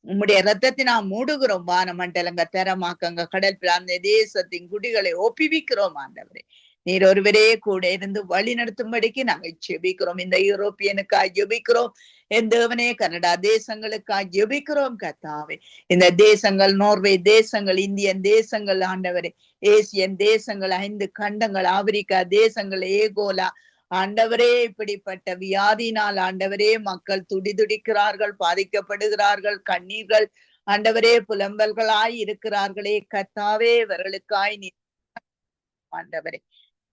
B: உம்முடைய ரத்தத்தினா மூடுகிறோம். வானமண்டலங்க, தரமாக்கங்க, கடல் பிராந்த தேசத்தின் குடிகளை ஒப்புவிக்கிறோம் ஆண்டவரே. நீர் ஒருவரே கூட இருந்து வழி நடத்தும்படிக்கு நாங்கள் ஜெபிக்கிறோம். இந்த யூரோப்பியனுக்காய் ஜெபிக்கிறோம். என் தேவனே கனடா தேசங்களுக்காய் ஜெபிக்கிறோம் கர்த்தாவே. இந்த தேசங்கள், நோர்வே தேசங்கள், இந்தியன் தேசங்கள் ஆண்டவரே, ஏசியன் தேசங்கள், 5 கண்டங்கள், ஆப்பிரிக்கா தேசங்கள், ஏகோலா ஆண்டவரே இப்படிப்பட்ட வியாதினால் ஆண்டவரே மக்கள் துடிதுடிக்கிறார்கள், பாதிக்கப்படுகிறார்கள், கண்ணீர்கள் ஆண்டவரே புலம்பல்களாய் இருக்கிறார்களே கர்த்தாவே. இவர்களுக்காய் நீ ஆண்டவரே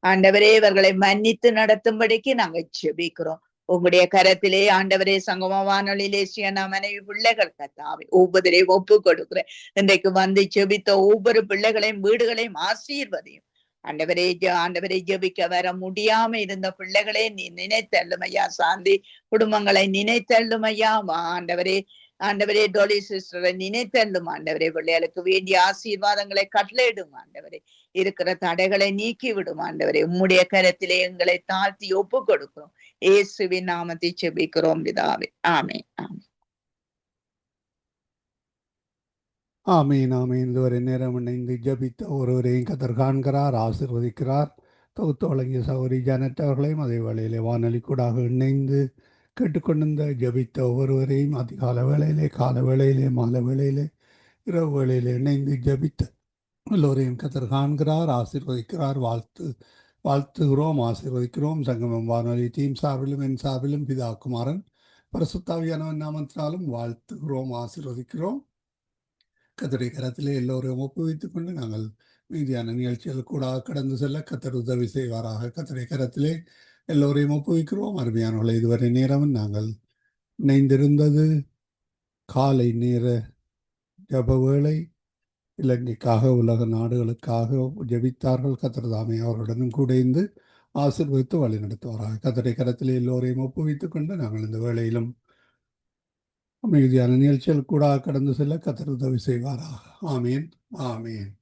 B: ஆண்டவரே இவர்களை மன்னித்து நடத்தும்படிக்கு நாங்க ஜெபிக்கிறோம். உங்களுடைய கரத்திலே ஆண்டவரே சங்கம வானொலியிலே மனைவி பிள்ளைகள் கத்தாவே ஒவ்வொருவரையும் ஒப்பு கொடுக்கிறேன். இன்றைக்கு வந்து ஜெபித்த ஒவ்வொரு பிள்ளைகளையும் வீடுகளையும் ஆசீர்வதியும். ஆண்டவரை ஜெபிக்க வர முடியாம இருந்த பிள்ளைகளே நீ நினைத்தள்ளும் ஐயா. சாந்தி குடும்பங்களை நினைத்தள்ளும் ஐயா. ஆண்டவரே டோலி சிஸ்டரை நினைத்தள்ளும் ஆண்டவரே. பிள்ளைகளுக்கு வேண்டிய ஆசீர்வாதங்களை கட்டளையிடும் ஆண்டவரே. இருக்கிற தடைகளை நீக்கி விடும் ஆண்டவரே. உம்முடைய கரத்திலே எங்களை தாழ்த்தி ஒப்பு கொடுக்கிறோம். இயேசுவின் நாமத்தை ஜெபிக்கிறோம் பிதாவே. ஆமென். ஆமென்.
A: ஆமீன் ஆமீன். இதுவரை நேரம் இணைந்து ஜபித்த ஒருவரையும் கத்தர் காண்கிறார், ஆசீர்வதிக்கிறார். தொகுத்து வழங்கிய சகோதரி ஜானட் அவர்களையும் அதே வேளையிலே வானொலி கூடாக இணைந்து கேட்டுக்கொண்டிருந்த ஜபித்த ஒவ்வொருவரையும் அதிகால வேளையிலே, கால வேளையிலே, மாலை வேளையிலே, இரவு வேளையிலே இணைந்து ஜபித்த எல்லோரையும் கத்தர் காண்கிறார், ஆசீர்வதிக்கிறார். வாழ்த்துகிறோம், ஆசீர்வதிக்கிறோம். சங்கமம் வானொலி டீம் சார்பிலும் என் சார்பிலும் பிதா குமாரன் பரிசுத்தாவியானவன் நாமத்தினாலும் வாழ்த்துகிறோம், ஆசீர்வதிக்கிறோம். கத்தருடைய கரத்திலே எல்லோரையும் ஒப்புவித்துக் கொண்டு நாங்கள் மீதியான நிகழ்ச்சிகள் கூட கடந்து செல்ல கத்தர் உதவி செய்வாராக. கத்தருடைய கரத்திலே எல்லோரையும் ஒப்புவிக்கிறோம். அருமையானவர்களை, இதுவரை நேரம் நாங்கள் இணைந்திருந்தது காலை நேர ஜப வேளை. இலங்கைக்காக, உலக நாடுகளுக்காக ஜபித்தார்கள். கத்தர் தாமே அவருடனும் கூட இருந்து ஆசீர்வதித்து வழி நடத்துவாராக. கத்தருடைய கரத்திலே எல்லோரையும் ஒப்புவித்துக் கொண்டு நாங்கள் இந்த வேளையிலும் அமைதியான நிகழ்ச்சிகள் கூட கடந்து செல்ல கத்தர் உதவி செய்வாராக. ஆமீன் ஆமீன்.